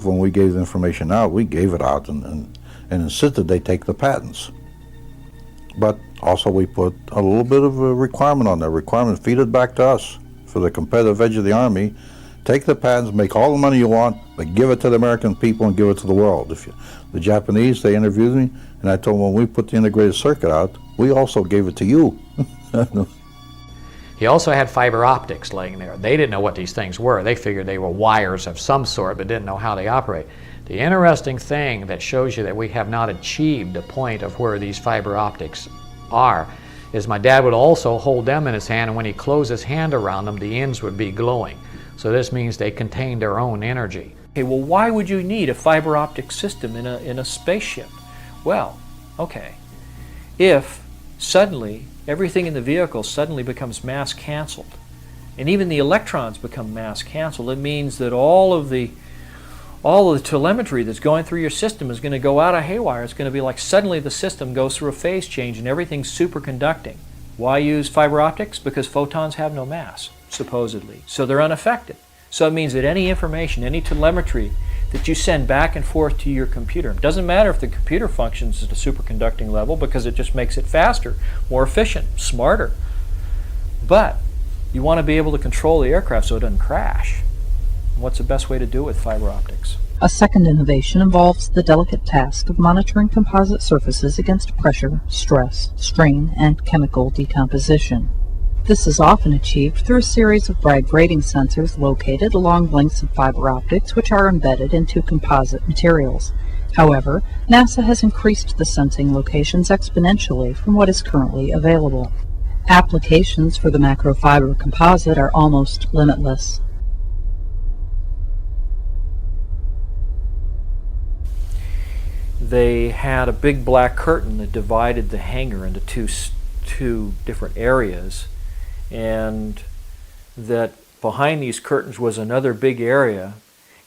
When we gave the information out, we gave it out and insisted they take the patents. But also we put a little bit of a requirement on there. Requirement, feed it back to us for the competitive edge of the Army. Take the patents, make all the money you want, but give it to the American people and give it to the world. The Japanese, they interviewed me, and I told them when we put the integrated circuit out, we also gave it to you. He also had fiber optics laying there. They didn't know what these things were. They figured they were wires of some sort, but didn't know how they operate. The interesting thing that shows you that we have not achieved a point of where these fiber optics are is my dad would also hold them in his hand, and when he closed his hand around them, the ends would be glowing. So this means they contain their own energy. Okay, well, why would you need a fiber optic system in a spaceship? Well, okay, if suddenly everything in the vehicle suddenly becomes mass canceled, and even the electrons become mass canceled, it means that all of the telemetry that's going through your system is going to go out of haywire. It's going to be like suddenly the system goes through a phase change and everything's superconducting. Why use fiber optics? Because photons have no mass, supposedly. So they're unaffected. So it means that any information, any telemetry that you send back and forth to your computer, it doesn't matter if the computer functions at a superconducting level because it just makes it faster, more efficient, smarter. But you want to be able to control the aircraft so it doesn't crash. What's the best way to do it with fiber optics? A second innovation involves the delicate task of monitoring composite surfaces against pressure, stress, strain, and chemical decomposition. This is often achieved through a series of Bragg grating sensors located along lengths of fiber optics which are embedded into composite materials. However, NASA has increased the sensing locations exponentially from what is currently available. Applications for the macrofiber composite are almost limitless. They had a big black curtain that divided the hangar into two different areas, and that behind these curtains was another big area,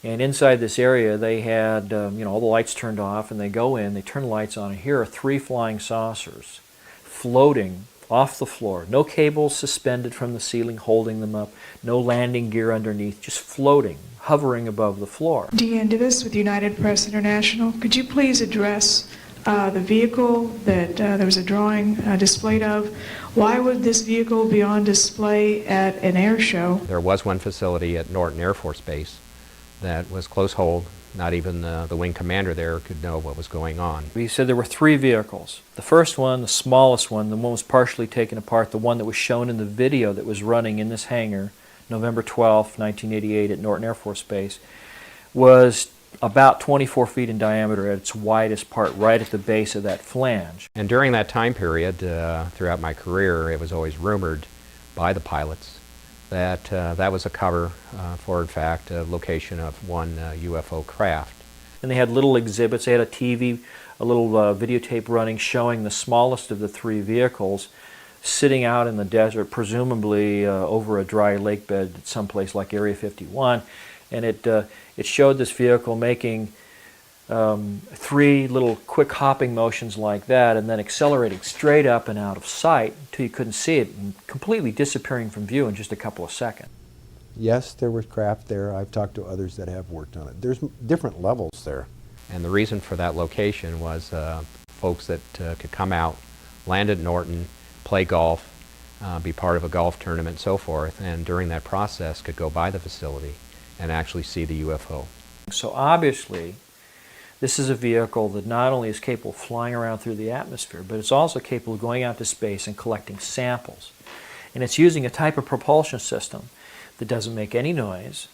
and inside this area they had all the lights turned off, and they go in, they turn the lights on, and here are 3 flying saucers floating off the floor. No cables suspended from the ceiling holding them up, no landing gear underneath, just floating, hovering above the floor. Deanne Divis with United Press International. Could you please address the vehicle that there was a drawing displayed of? Why would this vehicle be on display at an air show? There was one facility at Norton Air Force Base that was close hold. Not even the wing commander there could know what was going on. He said there were 3 vehicles. The first one, the smallest one, the one was partially taken apart, the one that was shown in the video that was running in this hangar, November 12, 1988 at Norton Air Force Base, was about 24 feet in diameter at its widest part, right at the base of that flange. And during that time period, throughout my career, it was always rumored by the pilots that that was a cover for, in fact, a location of one UFO craft. And they had little exhibits. They had a TV, a little videotape running showing the smallest of the 3 vehicles sitting out in the desert, presumably over a dry lake bed at someplace like Area 51. And it showed this vehicle making 3 little quick hopping motions like that, and then accelerating straight up and out of sight until you couldn't see it, and completely disappearing from view in just a couple of seconds. Yes, there was craft there. I've talked to others that have worked on it. There's different levels there. And the reason for that location was folks that could come out, land at Norton, play golf, be part of a golf tournament and so forth, and during that process could go by the facility and actually see the UFO. So obviously, this is a vehicle that not only is capable of flying around through the atmosphere, but it's also capable of going out to space and collecting samples. And it's using a type of propulsion system that doesn't make any noise.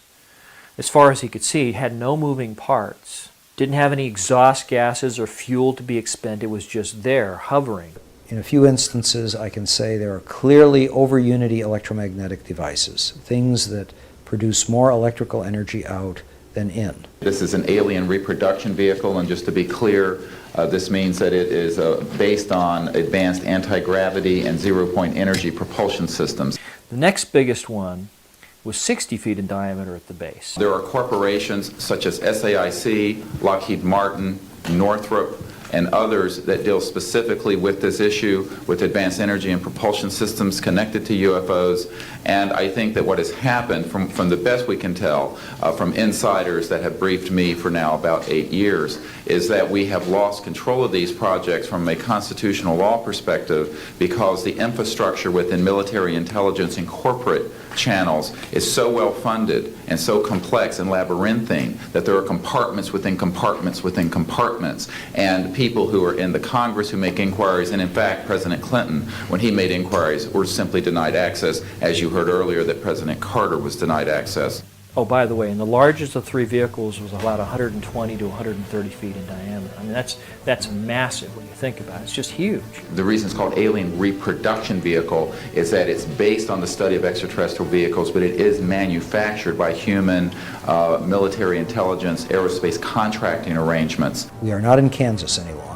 As far as he could see, it had no moving parts, didn't have any exhaust gases or fuel to be expended. It was just there, hovering. In a few instances, I can say there are clearly over-unity electromagnetic devices, things that produce more electrical energy out than in. This is an alien reproduction vehicle, and just to be clear, this means that it is based on advanced anti-gravity and zero-point energy propulsion systems. The next biggest one was 60 feet in diameter at the base. There are corporations such as SAIC, Lockheed Martin, Northrop, and others that deal specifically with this issue, with advanced energy and propulsion systems connected to UFOs. And I think that what has happened, from the best we can tell, from insiders that have briefed me for now about 8 years, is that we have lost control of these projects from a constitutional law perspective because the infrastructure within military intelligence and corporate channels is so well funded and so complex and labyrinthine that there are compartments within compartments within compartments, and people who are in the Congress who make inquiries, and in fact President Clinton, when he made inquiries, were simply denied access, as you heard earlier that President Carter was denied access. Oh, by the way, and the largest of three vehicles was about 120 to 130 feet in diameter. I mean, that's massive when you think about it. It's just huge. The reason it's called alien reproduction vehicle is that it's based on the study of extraterrestrial vehicles, but it is manufactured by human military intelligence, aerospace contracting arrangements. We are not in Kansas any longer.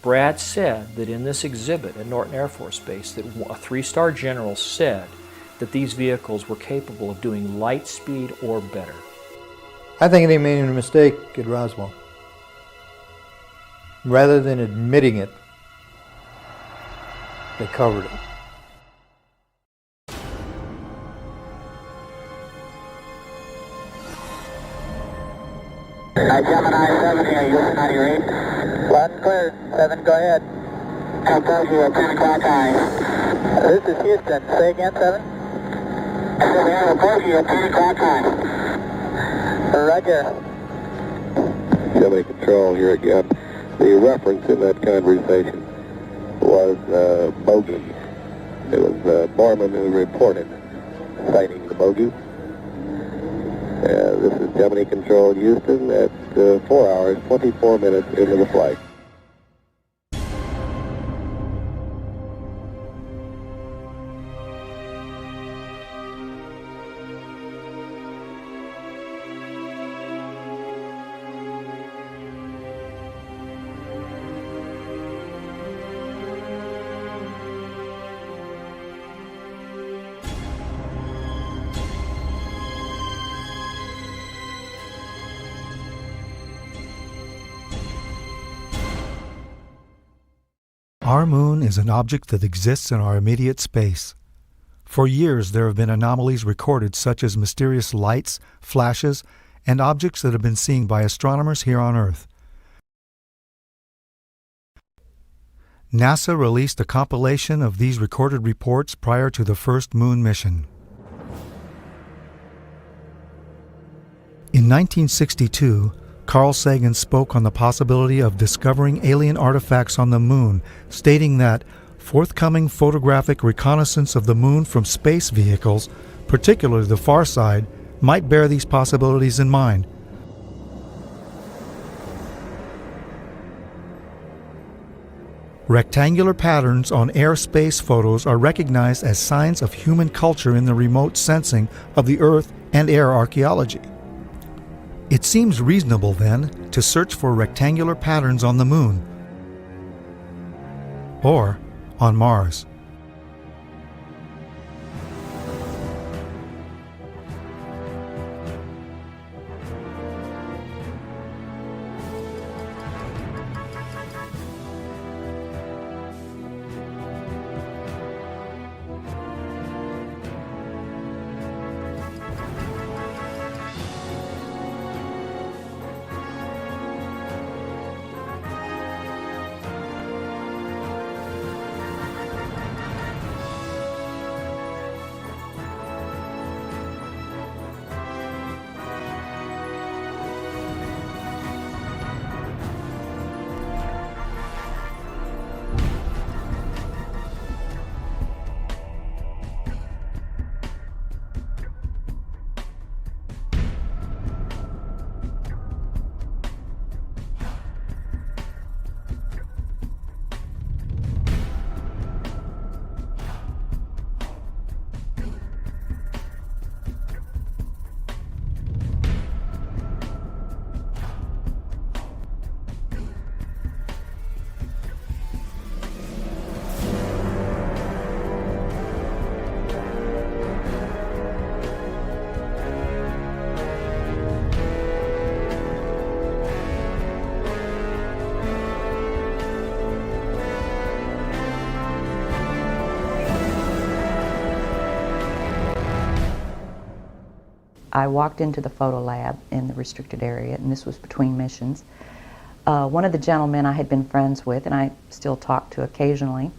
Brad said that in this exhibit at Norton Air Force Base that a three-star general said that these vehicles were capable of doing light speed or better. I think they made a mistake at Roswell. Rather than admitting it, they covered it. Gemini 7 here, you're 98. Last clear, 7, go ahead. Approaching at 10 o'clock high. This is Houston, say again, 7? I said we have approaching at 10 o'clock high. Roger. Gemini Control here again. The reference in that conversation was bogey. It was Borman who reported sighting the bogey. This is Gemini Control Houston at 4 hours, 24 minutes into the flight. Our moon is an object that exists in our immediate space. For years, there have been anomalies recorded such as mysterious lights, flashes, and objects that have been seen by astronomers here on Earth. NASA released a compilation of these recorded reports prior to the first moon mission. In 1962, Carl Sagan spoke on the possibility of discovering alien artifacts on the moon, stating that forthcoming photographic reconnaissance of the moon from space vehicles, particularly the far side, might bear these possibilities in mind. Rectangular patterns on air-space photos are recognized as signs of human culture in the remote sensing of the Earth and air archaeology. It seems reasonable, then, to search for rectangular patterns on the moon or on Mars. I walked into the photo lab in the restricted area, and this was between missions. One of the gentlemen I had been friends with, and I still talk to occasionally,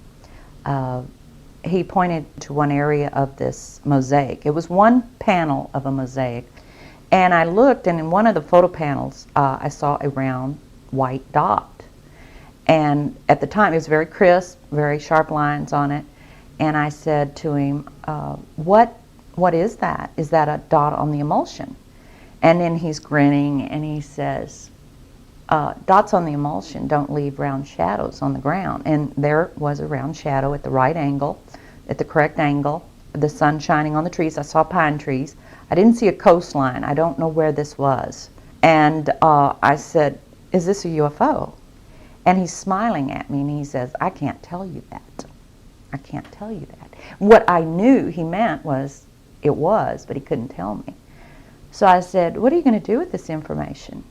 he pointed to one area of this mosaic. It was one panel of a mosaic. And I looked, and in one of the photo panels, I saw a round white dot. And at the time, it was very crisp, very sharp lines on it. And I said to him, what is that? Is that a dot on the emulsion? And then he's grinning, and he says, dots on the emulsion don't leave round shadows on the ground. And there was a round shadow at the right angle, at the correct angle, the sun shining on the trees. I saw pine trees. I didn't see a coastline. I don't know where this was. And I said, is this a UFO? And he's smiling at me, and he says, I can't tell you that. I can't tell you that. What I knew he meant was, it was, but he couldn't tell me. So I said, what are you going to do with this information?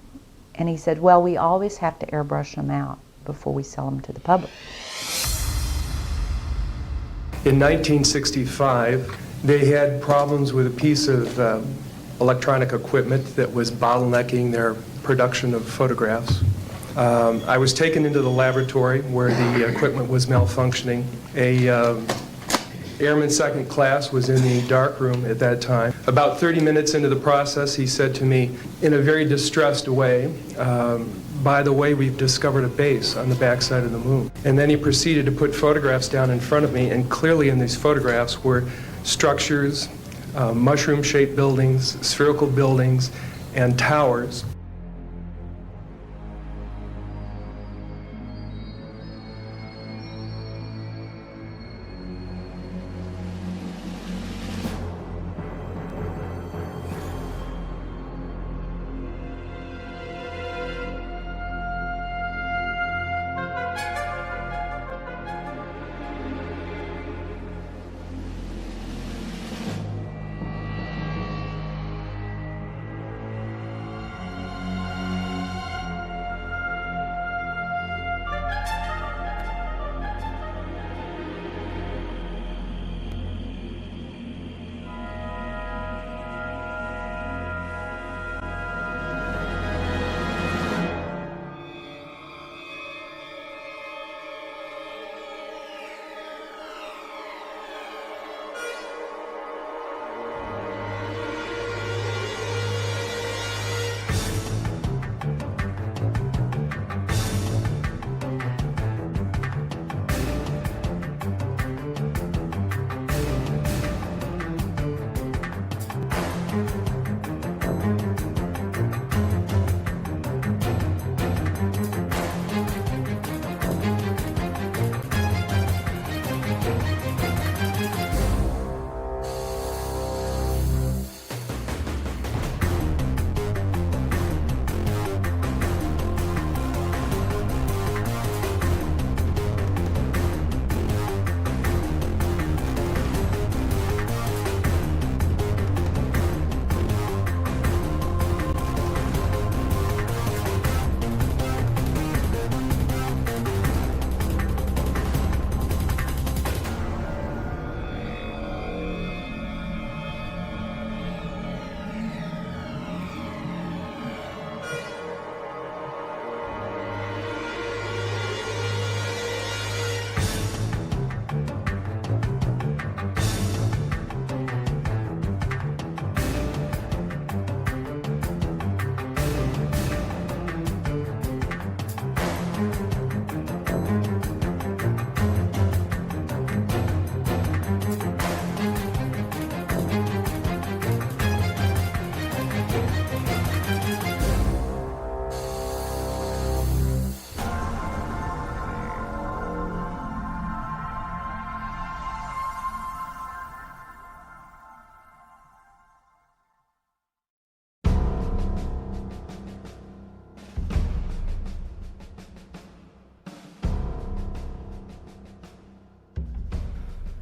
And he said, well, we always have to airbrush them out before we sell them to the public. In 1965, they had problems with a piece of electronic equipment that was bottlenecking their production of photographs. I was taken into the laboratory where the equipment was malfunctioning. A airman second class was in the dark room at that time. About 30 minutes into the process, he said to me in a very distressed way, by the way, we've discovered a base on the backside of the moon. And then he proceeded to put photographs down in front of me, and clearly in these photographs were structures, mushroom-shaped buildings, spherical buildings, and towers.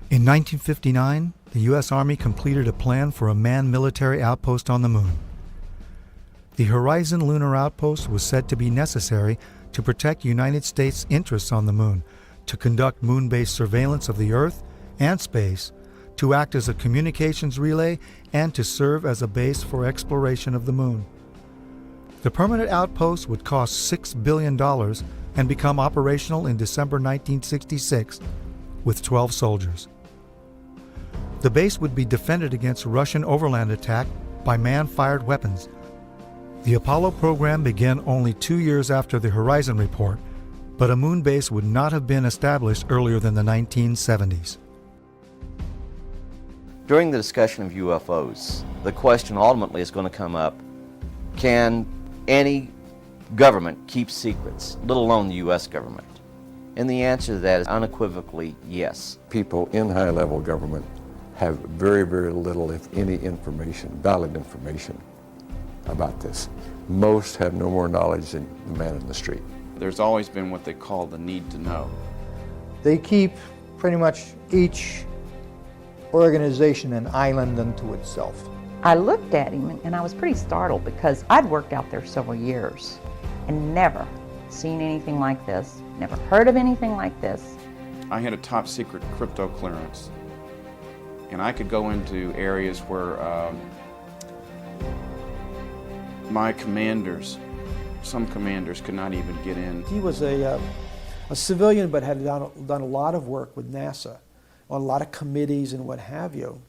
In 1959, the U.S. Army completed a plan for a manned military outpost on the moon. The Horizon Lunar Outpost was said to be necessary to protect United States interests on the moon, to conduct moon-based surveillance of the Earth and space, to act as a communications relay and to serve as a base for exploration of the moon. The permanent outpost would cost $6 billion and become operational in December 1966 with 12 soldiers. The base would be defended against Russian overland attack by man-fired weapons. The Apollo program began only 2 years after the Horizon report, but a moon base would not have been established earlier than the 1970s. During the discussion of UFOs, the question ultimately is going to come up, can any government keep secrets, let alone the U.S. government? And the answer to that is unequivocally yes. People in high-level government have very, very little, if any, information, valid information about this. Most have no more knowledge than the man in the street. There's always been what they call the need to know. They keep pretty much each organization an island unto itself. I looked at him and I was pretty startled because I'd worked out there several years and never seen anything like this, never heard of anything like this. I had a top secret crypto clearance, and I could go into areas where my commanders, some commanders could not even get in. He was a civilian, but had done a lot of work with NASA on a lot of committees and what have you.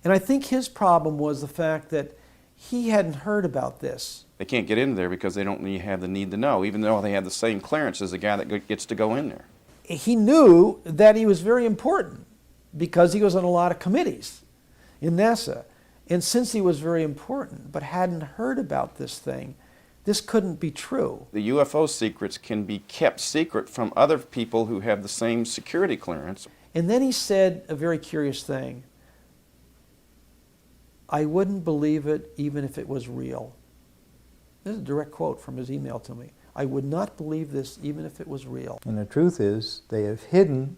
And I think his problem was the fact that he hadn't heard about this. They can't get in there because they don't have the need to know, even though they have the same clearance as the guy that gets to go in there. He knew that he was very important because he was on a lot of committees in NASA. And since he was very important but hadn't heard about this thing, this couldn't be true. The UFO secrets can be kept secret from other people who have the same security clearance. And then he said a very curious thing. I wouldn't believe it even if it was real. This is a direct quote from his email to me. I would not believe this even if it was real. And the truth is, they have hidden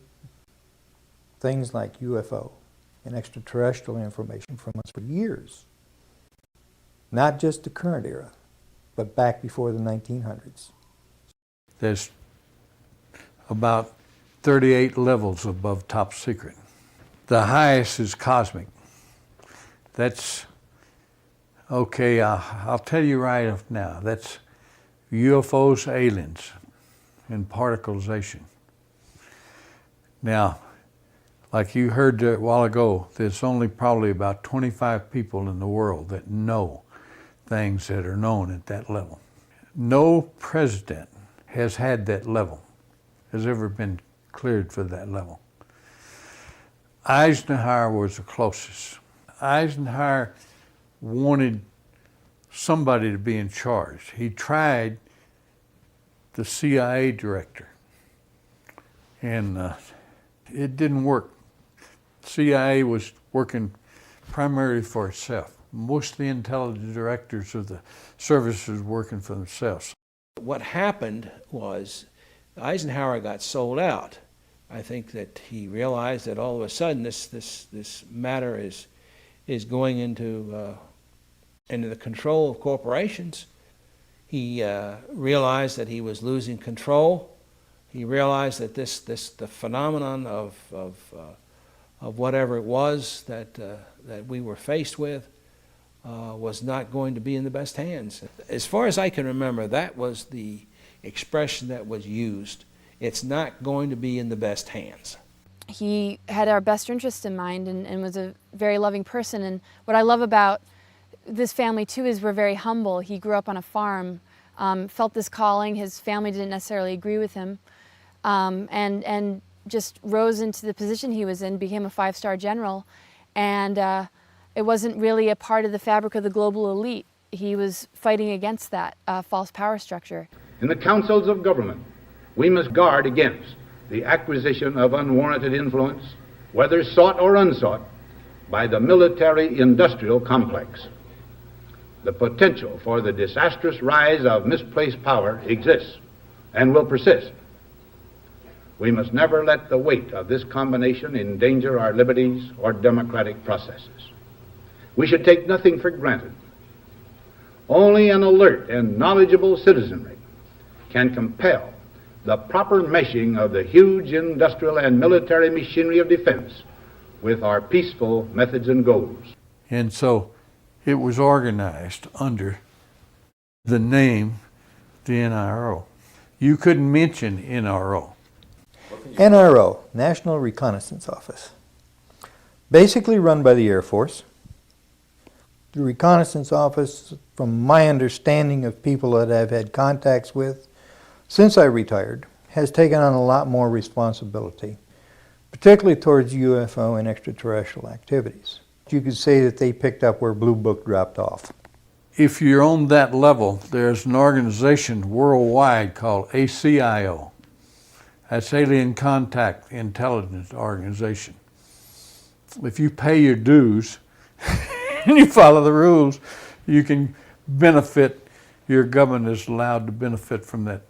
things like UFO and extraterrestrial information from us for years. Not just the current era, but back before the 1900s. There's about 38 levels above top secret. The highest is cosmic. That's, okay, I'll tell you right now, that's UFOs, aliens, and particleization. Now, like you heard a while ago, there's only probably about 25 people in the world that know things that are known at that level. No president has had that level, has ever been cleared for that level. Eisenhower was the closest. Eisenhower wanted somebody to be in charge. He tried the CIA director, and it didn't work. CIA was working primarily for itself. Most of the intelligence directors of the services were working for themselves. What happened was Eisenhower got sold out. I think that he realized that all of a sudden this matter is going into the control of corporations. He realized that he was losing control. He realized that the phenomenon of whatever it was that we were faced with was not going to be in the best hands. As far as I can remember, that was the expression that was used. It's not going to be in the best hands. He had our best interest in mind and was a very loving person. And what I love about this family too is we're very humble. He grew up on a farm, felt this calling. His family didn't necessarily agree with him, and just rose into the position he was in, became a 5-star general. And it wasn't really a part of the fabric of the global elite. He was fighting against that false power structure. In the councils of government, we must guard against the acquisition of unwarranted influence, whether sought or unsought, by the military-industrial complex. The potential for the disastrous rise of misplaced power exists and will persist. We must never let the weight of this combination endanger our liberties or democratic processes. We should take nothing for granted. Only an alert and knowledgeable citizenry can compel the proper meshing of the huge industrial and military machinery of defense with our peaceful methods and goals. And so it was organized under the name, the NRO. You couldn't mention NRO. NRO, National Reconnaissance Office. Basically run by the Air Force. The Reconnaissance Office, from my understanding of people that I've had contacts with since I retired, has taken on a lot more responsibility, particularly towards UFO and extraterrestrial activities. You could say that they picked up where Blue Book dropped off. If you're on that level, there's an organization worldwide called ACIO. That's Alien Contact Intelligence Organization. If you pay your dues and you follow the rules, you can benefit, your government is allowed to benefit from that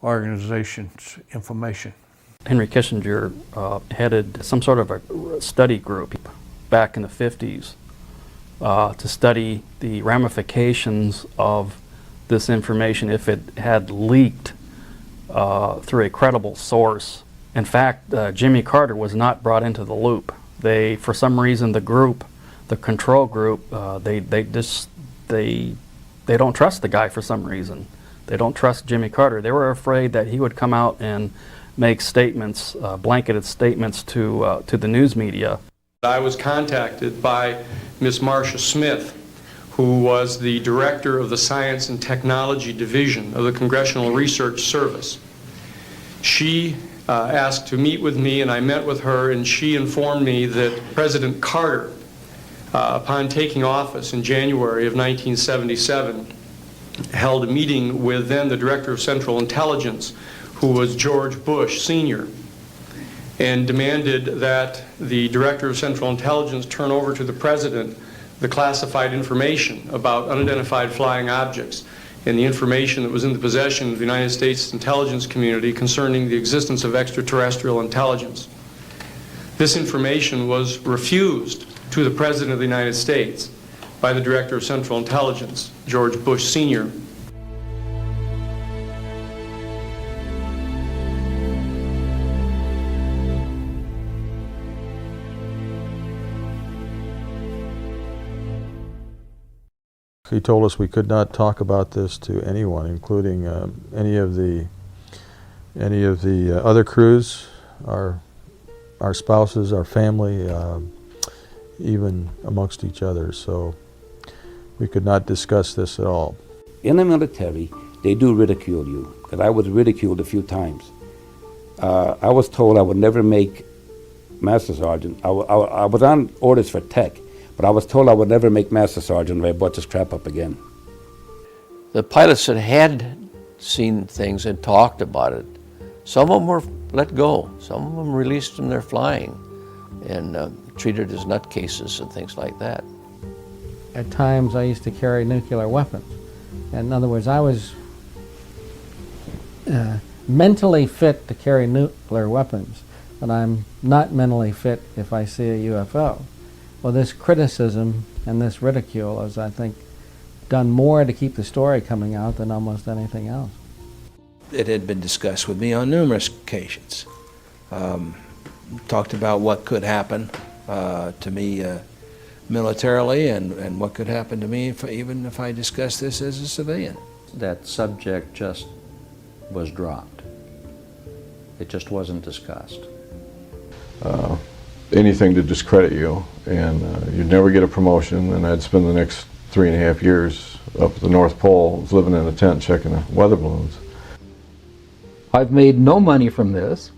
organization's information. Henry Kissinger headed some sort of a study group back in the 50s to study the ramifications of this information if it had leaked through a credible source. In fact, Jimmy Carter was not brought into the loop. They, for some reason, the group, the control group, they don't trust the guy for some reason. They don't trust Jimmy Carter. They were afraid that he would come out and make statements, blanketed statements to the news media. I was contacted by Ms. Marcia Smith, who was the director of the Science and Technology Division of the Congressional Research Service. She asked to meet with me, and I met with her, and she informed me that President Carter, upon taking office in January of 1977, held a meeting with then the Director of Central Intelligence, who was George Bush Sr., and demanded that the Director of Central Intelligence turn over to the President the classified information about unidentified flying objects and the information that was in the possession of the United States intelligence community concerning the existence of extraterrestrial intelligence. This information was refused to the President of the United States by the Director of Central Intelligence, George Bush Sr. He told us we could not talk about this to anyone, including any of the other crews, our spouses, our family, even amongst each other. So we could not discuss this at all. In the military, they do ridicule you, because I was ridiculed a few times. I was told I would never make Master Sergeant. I was on orders for tech, but I was told I would never make Master Sergeant if I brought this crap up again. The pilots that had seen things and talked about it, some of them were let go. Some of them released from their flying and treated as nutcases and things like that. At times I used to carry nuclear weapons. In other words, I was mentally fit to carry nuclear weapons, but I'm not mentally fit if I see a UFO. Well, this criticism and this ridicule has, I think, done more to keep the story coming out than almost anything else. It had been discussed with me on numerous occasions. Talked about what could happen to me militarily and what could happen to me even if I discussed this as a civilian. That subject just was dropped. It just wasn't discussed. Anything to discredit you, and you'd never get a promotion, and I'd spend the next 3.5 years up at the North Pole living in a tent checking the weather balloons. I've made no money from this.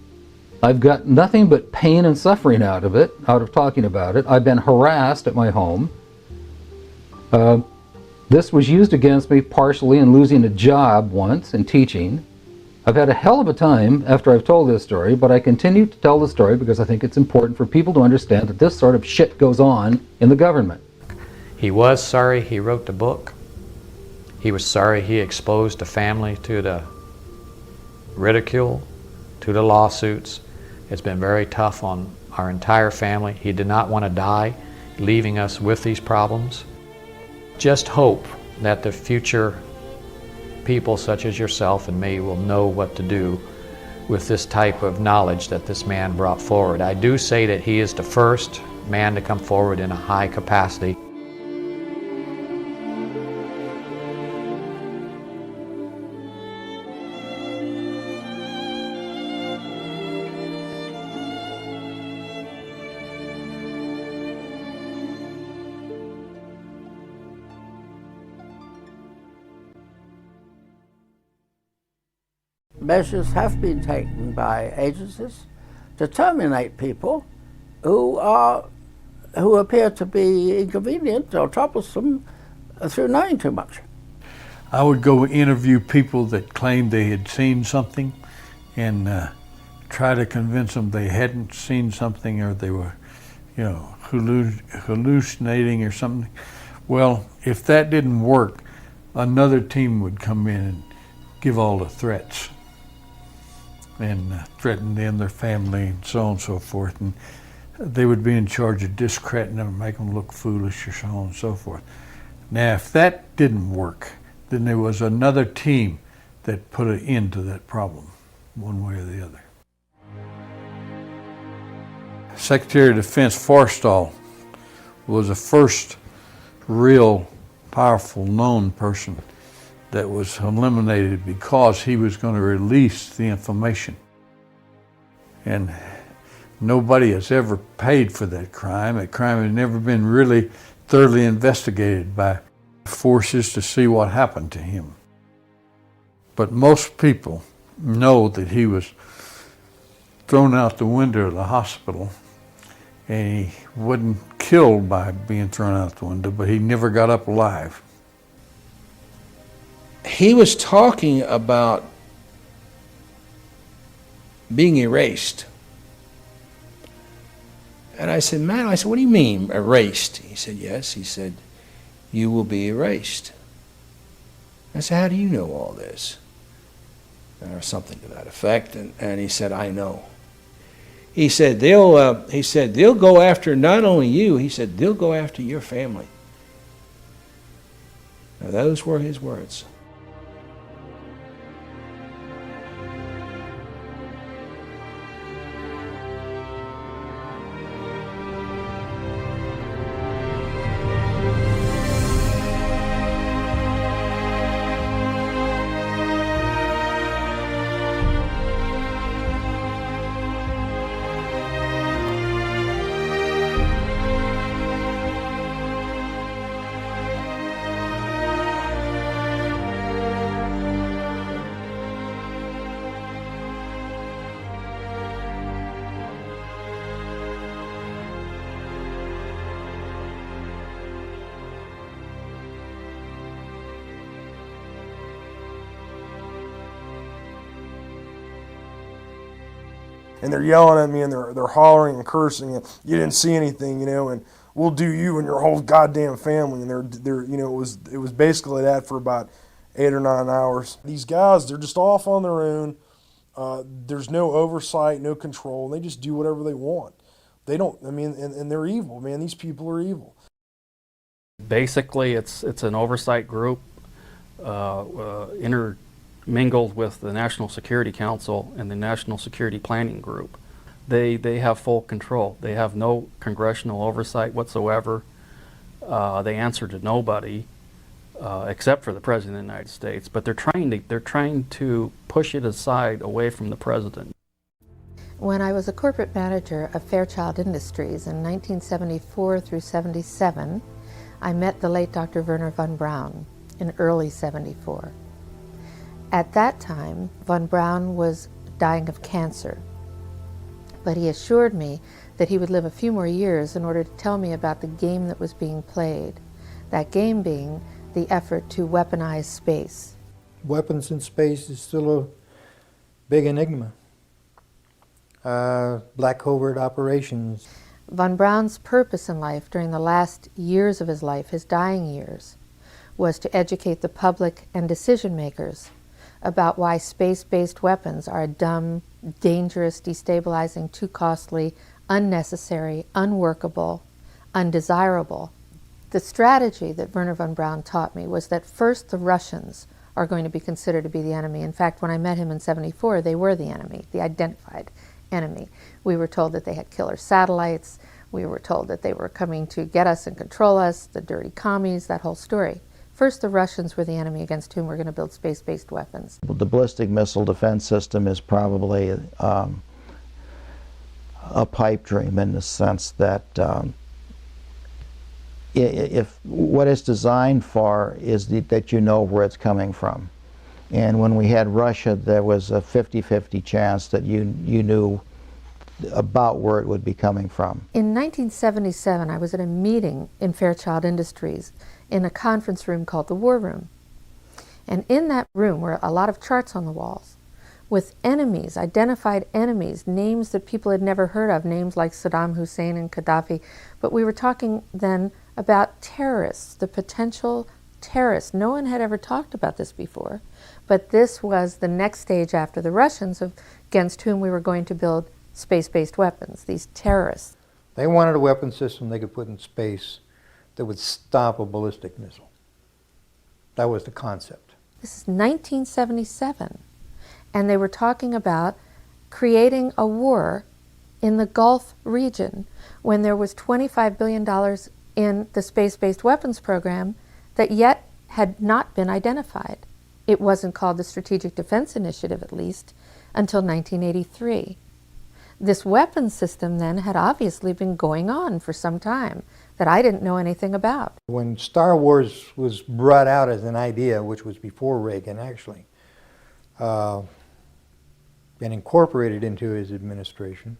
I've got nothing but pain and suffering out of it, out of talking about it. I've been harassed at my home. This was used against me partially in losing a job once in teaching. I've had a hell of a time after I've told this story, but I continue to tell the story because I think it's important for people to understand that this sort of shit goes on in the government. He was sorry he wrote the book. He was sorry he exposed the family to the ridicule, to the lawsuits. It's been very tough on our entire family. He did not want to die, leaving us with these problems. Just hope that the future people such as yourself and me will know what to do with this type of knowledge that this man brought forward. I do say that he is the first man to come forward in a high capacity. Measures have been taken by agencies to terminate people who appear to be inconvenient or troublesome through knowing too much. I would go interview people that claimed they had seen something and try to convince them they hadn't seen something, or they were, hallucinating or something. Well, if that didn't work, another team would come in and give all the threats and threaten them, their family, and so on and so forth. And they would be in charge of discrediting them and make them look foolish or so on and so forth. Now, if that didn't work, then there was another team that put an end to that problem, one way or the other. Secretary of Defense Forstall was the first real powerful known person that was eliminated because he was going to release the information. And nobody has ever paid for that crime. That crime has never been really thoroughly investigated by forces to see what happened to him. But most people know that he was thrown out the window of the hospital, and he wasn't killed by being thrown out the window, but he never got up alive. He was talking about being erased. And I said, man, what do you mean erased? He said, yes. He said, you will be erased. I said, how do you know all this? Or something to that effect. And he said, I know. He said, they'll go after not only you, he said, they'll go after your family. Now, those were his words. And they're yelling at me, and they're hollering and cursing, and you didn't see anything, and we'll do you and your whole goddamn family. And they're it was basically that for about 8 or 9 hours. These guys, they're just off on their own. There's no oversight, no control. They just do whatever they want. They don't. And they're evil, man. These people are evil. Basically, it's an oversight group intermingled with the National Security Council and the National Security Planning Group. They have full control. They have no congressional oversight whatsoever. They answer to nobody except for the President of the United States. But they're trying to push it aside away from the President. When I was a corporate manager of Fairchild Industries in 1974 through 77, I met the late Dr. Werner von Braun in early 74. At that time, von Braun was dying of cancer, but he assured me that he would live a few more years in order to tell me about the game that was being played, that game being the effort to weaponize space. Weapons in space is still a big enigma. Black covert operations. Von Braun's purpose in life during the last years of his life, his dying years, was to educate the public and decision makers about why space-based weapons are dumb, dangerous, destabilizing, too costly, unnecessary, unworkable, undesirable. The strategy that Werner von Braun taught me was that first the Russians are going to be considered to be the enemy. In fact, when I met him in '74, they were the enemy, the identified enemy. We were told that they had killer satellites. We were told that they were coming to get us and control us, the dirty commies, that whole story. First, the Russians were the enemy against whom we're going to build space-based weapons. The ballistic missile defense system is probably a pipe dream in the sense that if what it's designed for is that you know where it's coming from. And when we had Russia, there was a 50-50 chance that you knew about where it would be coming from. In 1977, I was at a meeting in Fairchild Industries in a conference room called the War Room. And in that room were a lot of charts on the walls with enemies, identified enemies, names that people had never heard of, names like Saddam Hussein and Gaddafi. But we were talking then about terrorists, the potential terrorists. No one had ever talked about this before, but this was the next stage after the Russians against whom we were going to build space-based weapons, these terrorists. They wanted a weapon system they could put in space that would stop a ballistic missile. That was the concept. This is 1977, and they were talking about creating a war in the Gulf region when there was $25 billion in the space-based weapons program that yet had not been identified. It wasn't called the Strategic Defense Initiative, at least, until 1983. This weapons system then had obviously been going on for some time that I didn't know anything about. When Star Wars was brought out as an idea, which was before Reagan actually, and incorporated into his administration,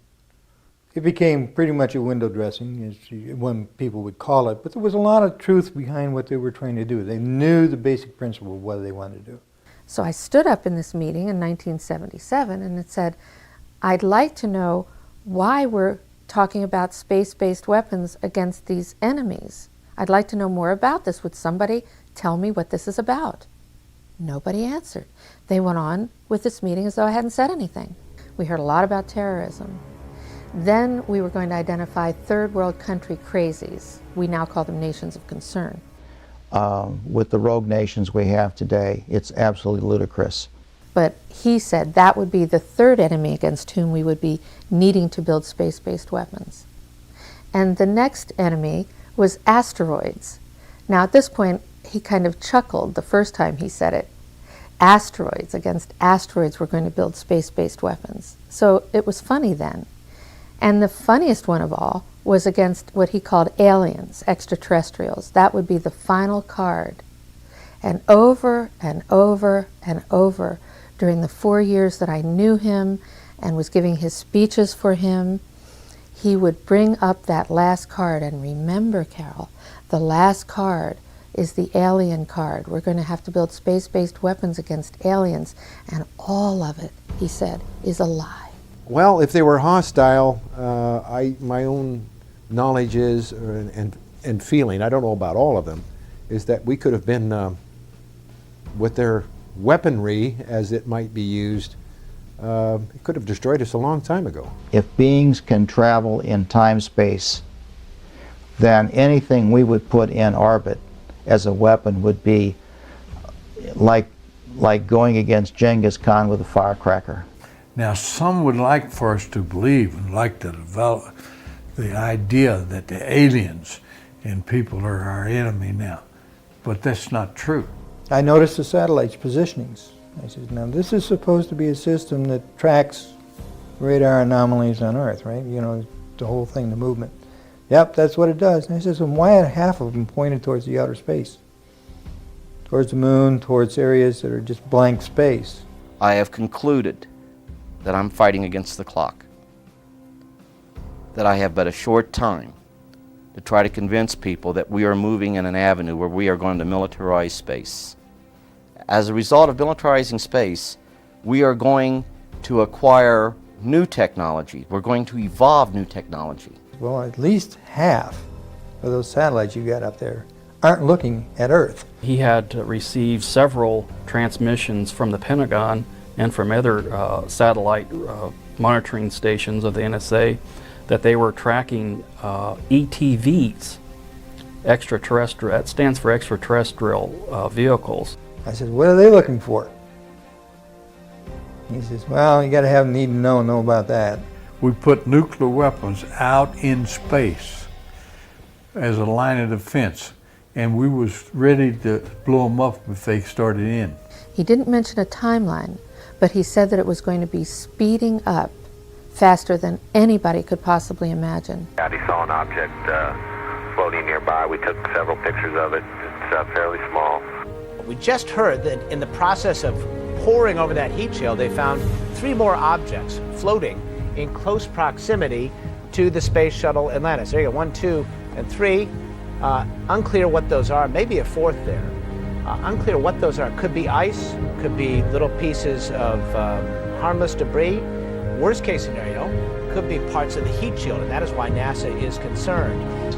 it became pretty much a window dressing, as one people would call it, but there was a lot of truth behind what they were trying to do. They knew the basic principle of what they wanted to do. So I stood up in this meeting in 1977 and it said, I'd like to know why we're talking about space-based weapons against these enemies. I'd like to know more about this. Would somebody tell me what this is about? Nobody answered. They went on with this meeting as though I hadn't said anything. We heard a lot about terrorism. Then we were going to identify third world country crazies. We now call them nations of concern. With the rogue nations we have today, it's absolutely ludicrous. But he said that would be the third enemy against whom we would be needing to build space-based weapons. And the next enemy was asteroids. Now at this point, he kind of chuckled the first time he said it. Asteroids, against asteroids we're going to build space-based weapons. So it was funny then. And the funniest one of all was against what he called aliens, extraterrestrials. That would be the final card. And over and over and over, during the 4 years that I knew him and was giving his speeches for him, he would bring up that last card. And remember, Carol, the last card is the alien card. We're going to have to build space-based weapons against aliens. And all of it, he said, is a lie. Well, if they were hostile, my own knowledge is, and feeling, I don't know about all of them, is that we could have been, with their weaponry as it might be used, it could have destroyed us a long time ago. If beings can travel in time-space, then anything we would put in orbit as a weapon would be like going against Genghis Khan with a firecracker. Now, some would like for us to believe and like to develop the idea that the aliens and people are our enemy now, but that's not true. I noticed the satellite's positionings. I said, now this is supposed to be a system that tracks radar anomalies on Earth, right? You know, the whole thing, the movement. Yep, that's what it does. And I said, so why are half of them pointed towards the outer space? Towards the moon, towards areas that are just blank space. I have concluded that I'm fighting against the clock. That I have but a short time to try to convince people that we are moving in an avenue where we are going to militarize space. As a result of militarizing space, we are going to acquire new technology. We're going to evolve new technology. Well, at least half of those satellites you got up there aren't looking at Earth. He had received several transmissions from the Pentagon and from other satellite monitoring stations of the NSA that they were tracking ETVs, extraterrestrial, that stands for extraterrestrial vehicles. I said, what are they looking for? He says, well, you got to have need to know about that. We put nuclear weapons out in space as a line of defense, and we was ready to blow them up if they started in. He didn't mention a timeline, but he said that it was going to be speeding up faster than anybody could possibly imagine. He saw an object floating nearby. We took several pictures of it. It's fairly small. We just heard that in the process of poring over that heat shield, they found 3 more objects floating in close proximity to the space shuttle Atlantis. There you go, 1, 2, and 3. Unclear what those are, maybe a 4th there. Unclear what those are. Could be ice, could be little pieces of harmless debris. Worst case scenario, could be parts of the heat shield, and that is why NASA is concerned.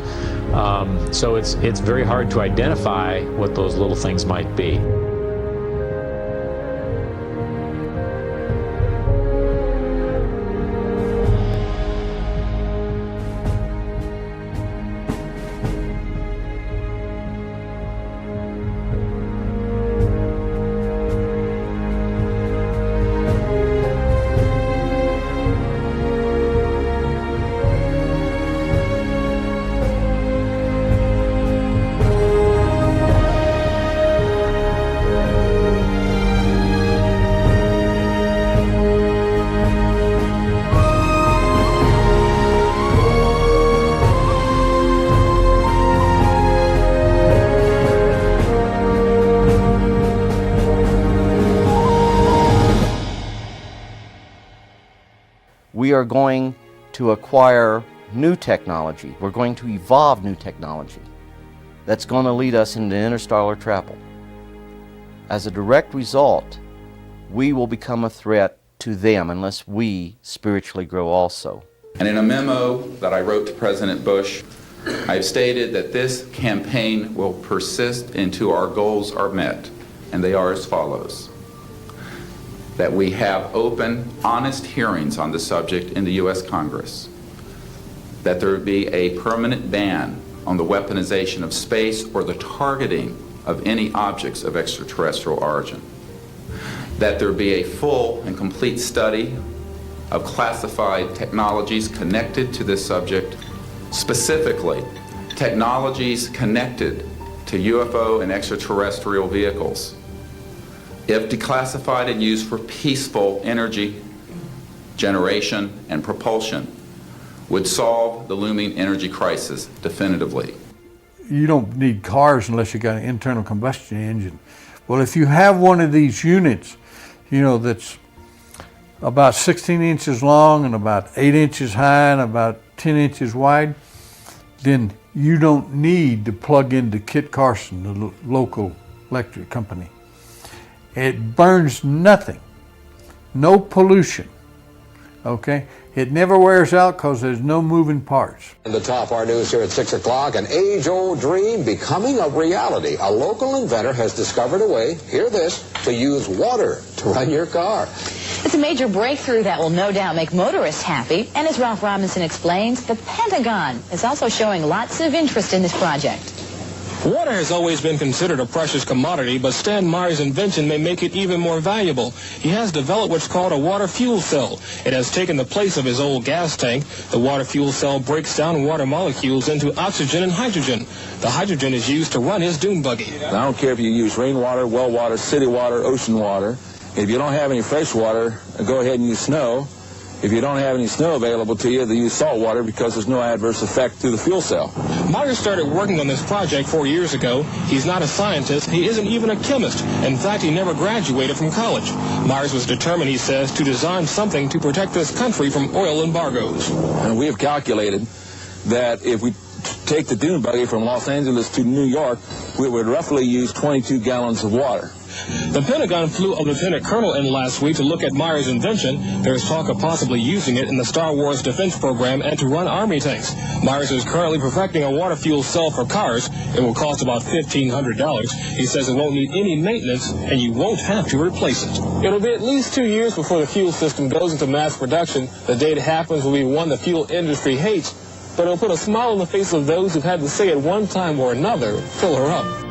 So it's very hard to identify what those little things might be. We are going to acquire new technology. We're going to evolve new technology that's going to lead us into interstellar travel. As a direct result, we will become a threat to them unless we spiritually grow also. And in a memo that I wrote to President Bush, I've stated that this campaign will persist until our goals are met, and they are as follows. That we have open, honest hearings on the subject in the U.S. Congress, that there be a permanent ban on the weaponization of space or the targeting of any objects of extraterrestrial origin, that there be a full and complete study of classified technologies connected to this subject, specifically technologies connected to UFO and extraterrestrial vehicles, if declassified and used for peaceful energy generation and propulsion, would solve the looming energy crisis definitively. You don't need cars unless you got an internal combustion engine. Well, if you have one of these units, you know, that's about 16 inches long and about 8 inches high and about 10 inches wide, then you don't need to plug into Kit Carson, the local electric company. It burns nothing, no pollution, okay? It never wears out because there's no moving parts. In the top, our news here at 6 o'clock, an age-old dream becoming a reality. A local inventor has discovered a way, hear this, to use water to run your car. It's a major breakthrough that will no doubt make motorists happy. And as Ralph Robinson explains, the Pentagon is also showing lots of interest in this project. Water has always been considered a precious commodity, but Stan Meyer's invention may make it even more valuable. He has developed what's called a water fuel cell. It has taken the place of his old gas tank. The water fuel cell breaks down water molecules into oxygen and hydrogen. The hydrogen is used to run his dune buggy. I don't care if you use rainwater, well water, city water, ocean water. If you don't have any fresh water, go ahead and use snow. If you don't have any snow available to you, they use salt water because there's no adverse effect to the fuel cell. Meyer started working on this project 4 years ago. He's not a scientist. He isn't even a chemist. In fact, he never graduated from college. Myers was determined, he says, to design something to protect this country from oil embargoes. And we have calculated that if we take the dune buggy from Los Angeles to New York, we would roughly use 22 gallons of water. The Pentagon flew a lieutenant colonel in last week to look at Meyer's invention. There's talk of possibly using it in the Star Wars defense program and to run Army tanks. Myers is currently perfecting a water fuel cell for cars. It will cost about $1,500. He says it won't need any maintenance, and you won't have to replace it. It'll be at least 2 years before the fuel system goes into mass production. The day it happens will be one the fuel industry hates, but it'll put a smile on the face of those who've had to say at one time or another, fill her up.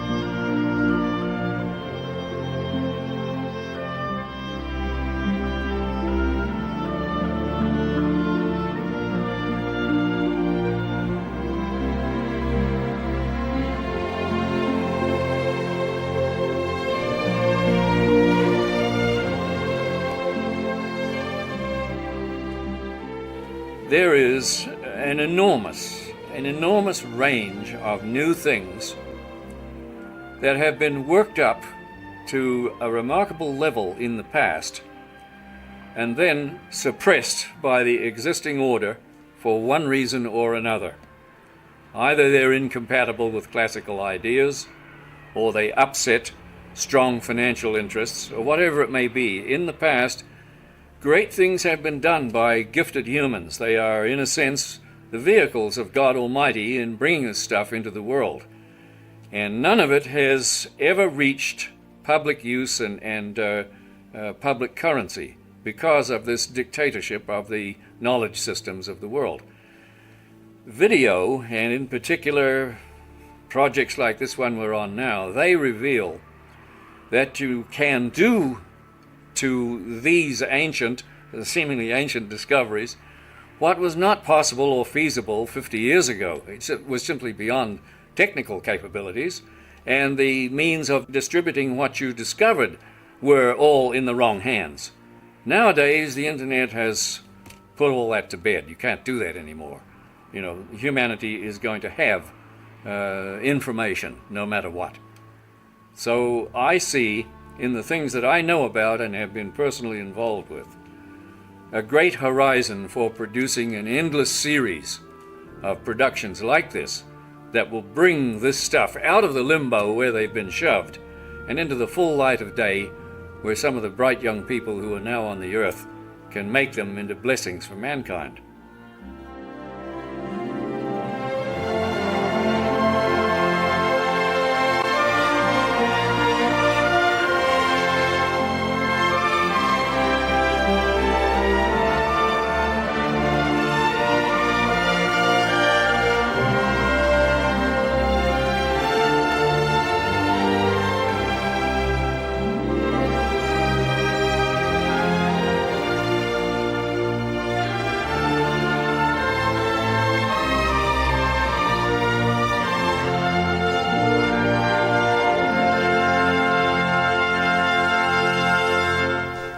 there is an enormous range of new things that have been worked up to a remarkable level in the past and then suppressed by the existing order for one reason or another. Either they're incompatible with classical ideas, or they upset strong financial interests, or whatever it may be. In the past, great things have been done by gifted humans. They are, in a sense, the vehicles of God Almighty in bringing this stuff into the world. And none of it has ever reached public use and public currency because of this dictatorship of the knowledge systems of the world. Video, and in particular projects like this one we're on now, they reveal that you can do to these seemingly ancient discoveries what was not possible or feasible 50 years ago. It was simply beyond technical capabilities, and the means of distributing what you discovered were all in the wrong hands. Nowadays, the internet has put all that to bed. You can't do that anymore. You know, humanity is going to have information no matter what. So I see in the things that I know about and have been personally involved with a great horizon for producing an endless series of productions like this that will bring this stuff out of the limbo where they've been shoved and into the full light of day, where some of the bright young people who are now on the earth can make them into blessings for mankind.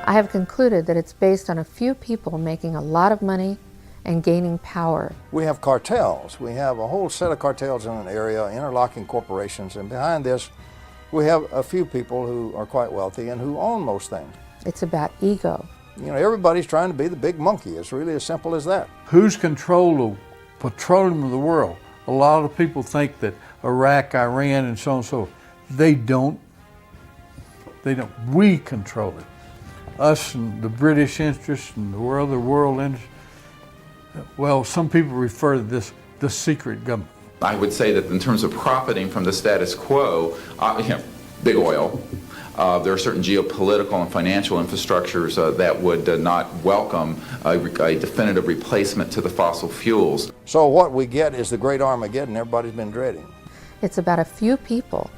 I have concluded that it's based on a few people making a lot of money and gaining power. We have cartels. We have a whole set of cartels in an area, interlocking corporations, and behind this we have a few people who are quite wealthy and who own most things. It's about ego. You know, everybody's trying to be the big monkey. It's really as simple as that. Who's control of petroleum of the world? A lot of people think that Iraq, Iran, and so on and so forth. They don't. We control it. Us and the British interests and the world interests. Well, some people refer to this the secret government. I would say that in terms of profiting from the status quo, big oil, there are certain geopolitical and financial infrastructures that would not welcome a definitive replacement to the fossil fuels. So what we get is the great Armageddon everybody's been dreading. It's about a few people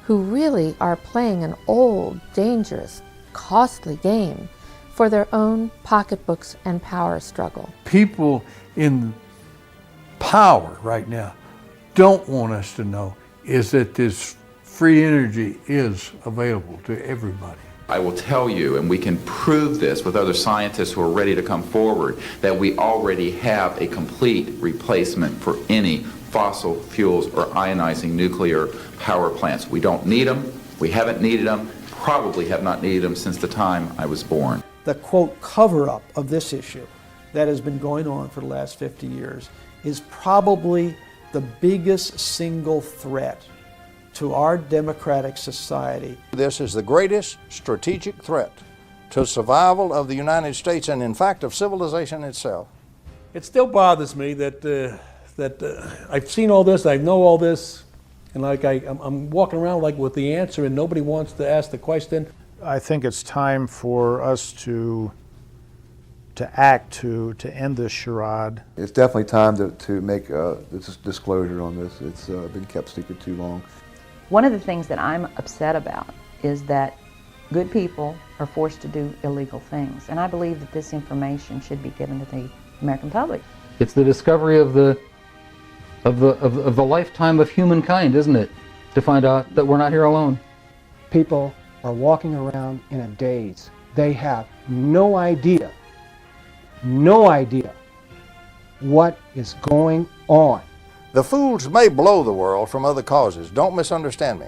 who really are playing an old, dangerous, costly game for their own pocketbooks and power struggle. People in power right now don't want us to know is that this free energy is available to everybody. I will tell you, and we can prove this with other scientists who are ready to come forward, that we already have a complete replacement for any fossil fuels or ionizing nuclear power plants. We don't need them, we haven't needed them, probably have not needed them since the time I was born. The quote cover-up of this issue that has been going on for the last 50 years is probably the biggest single threat to our democratic society. This is the greatest strategic threat to survival of the United States and in fact of civilization itself. It still bothers me that I've seen all this, I know all this, and like I'm walking around like with the answer and nobody wants to ask the question. I think it's time for us to act to end this charade. It's definitely time to make this disclosure on this. It's been kept secret too long. One of the things that I'm upset about is that good people are forced to do illegal things, and I believe that this information should be given to the American public. It's the discovery of the lifetime of humankind, isn't it? To find out that we're not here alone. People are walking around in a daze. They have no idea what is going on. The fools may blow the world from other causes, don't misunderstand me,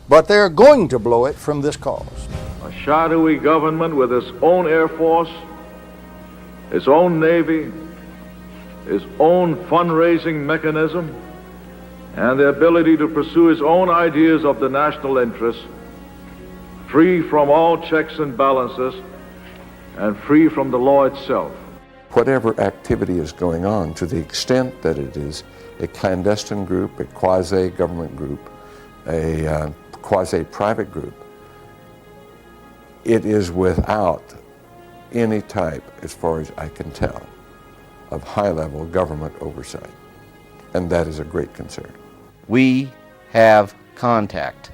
but they're going to blow it from this cause. A shadowy government with its own Air Force, its own Navy, its own fundraising mechanism, and the ability to pursue its own ideas of the national interest, free from all checks and balances, and free from the law itself. Whatever activity is going on, to the extent that it is a clandestine group, a quasi-government group, a quasi-private group, it is without any type, as far as I can tell, of high-level government oversight. And that is a great concern. We have contact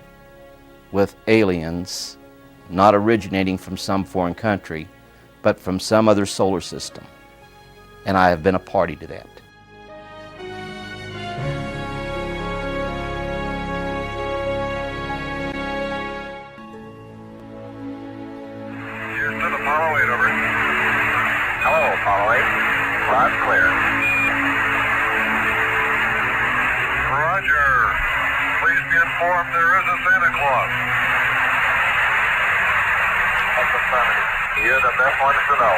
with aliens not originating from some foreign country, but from some other solar system. And I have been a party to that. Houston, Apollo 8, over. Hello, Apollo 8. Rod's clear. Roger. Please be informed there is a Santa Claus. That's affirmative. You're the best ones to know.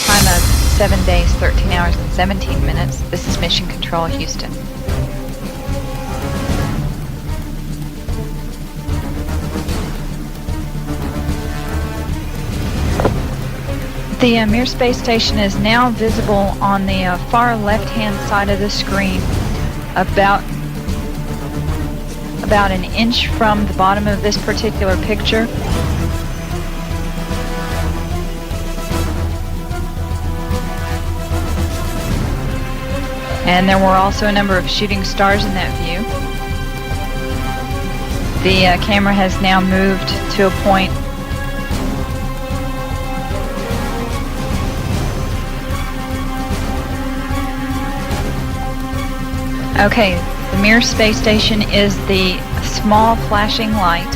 Time of 7 days, 13 hours, and 17 minutes. This is Mission Control, Houston. The Mir space station is now visible on the far left-hand side of the screen, about an inch from the bottom of this particular picture. And there were also a number of shooting stars in that view. The camera has now moved to a point Okay, the Mir space station is the small flashing light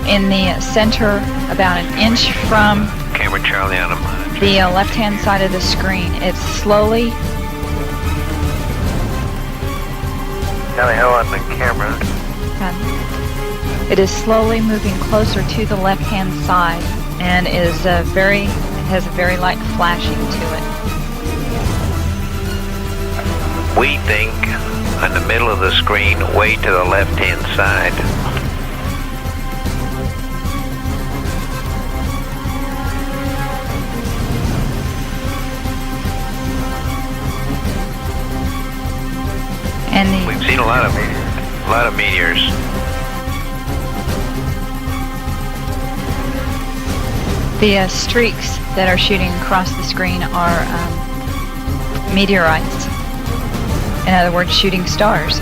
in the center, about an inch from Camera Charlie on the left-hand side of the screen. It's slowly Charlie Hill on the camera. It is slowly moving closer to the left-hand side and is has a very light flashing to it. We think on the middle of the screen, way to the left-hand side. And we've seen a lot of meteors. The streaks that are shooting across the screen are meteorites. In other words, shooting stars.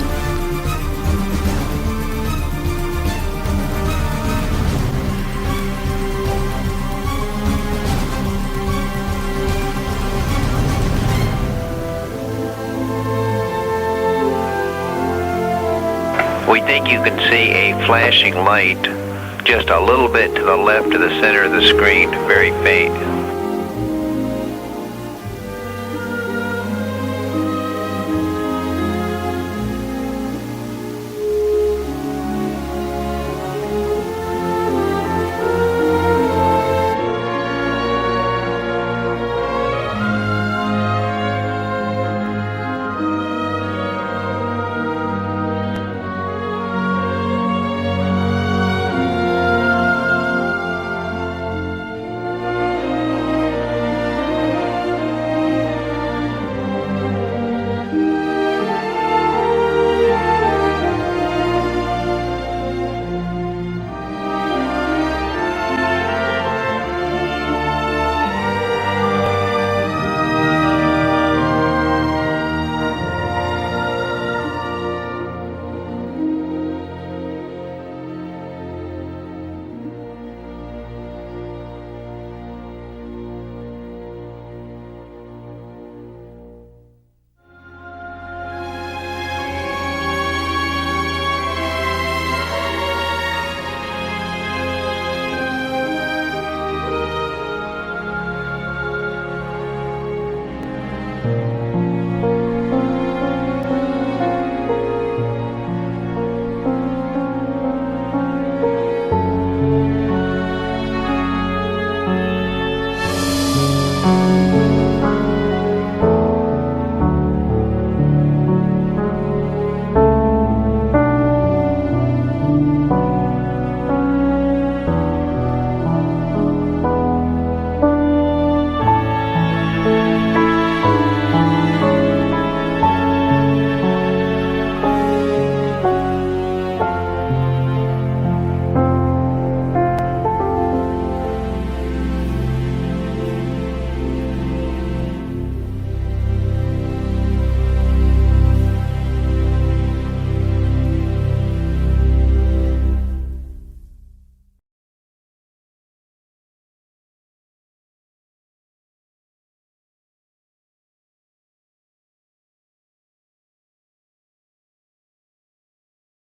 We think you can see a flashing light just a little bit to the left of the center of the screen, very faint.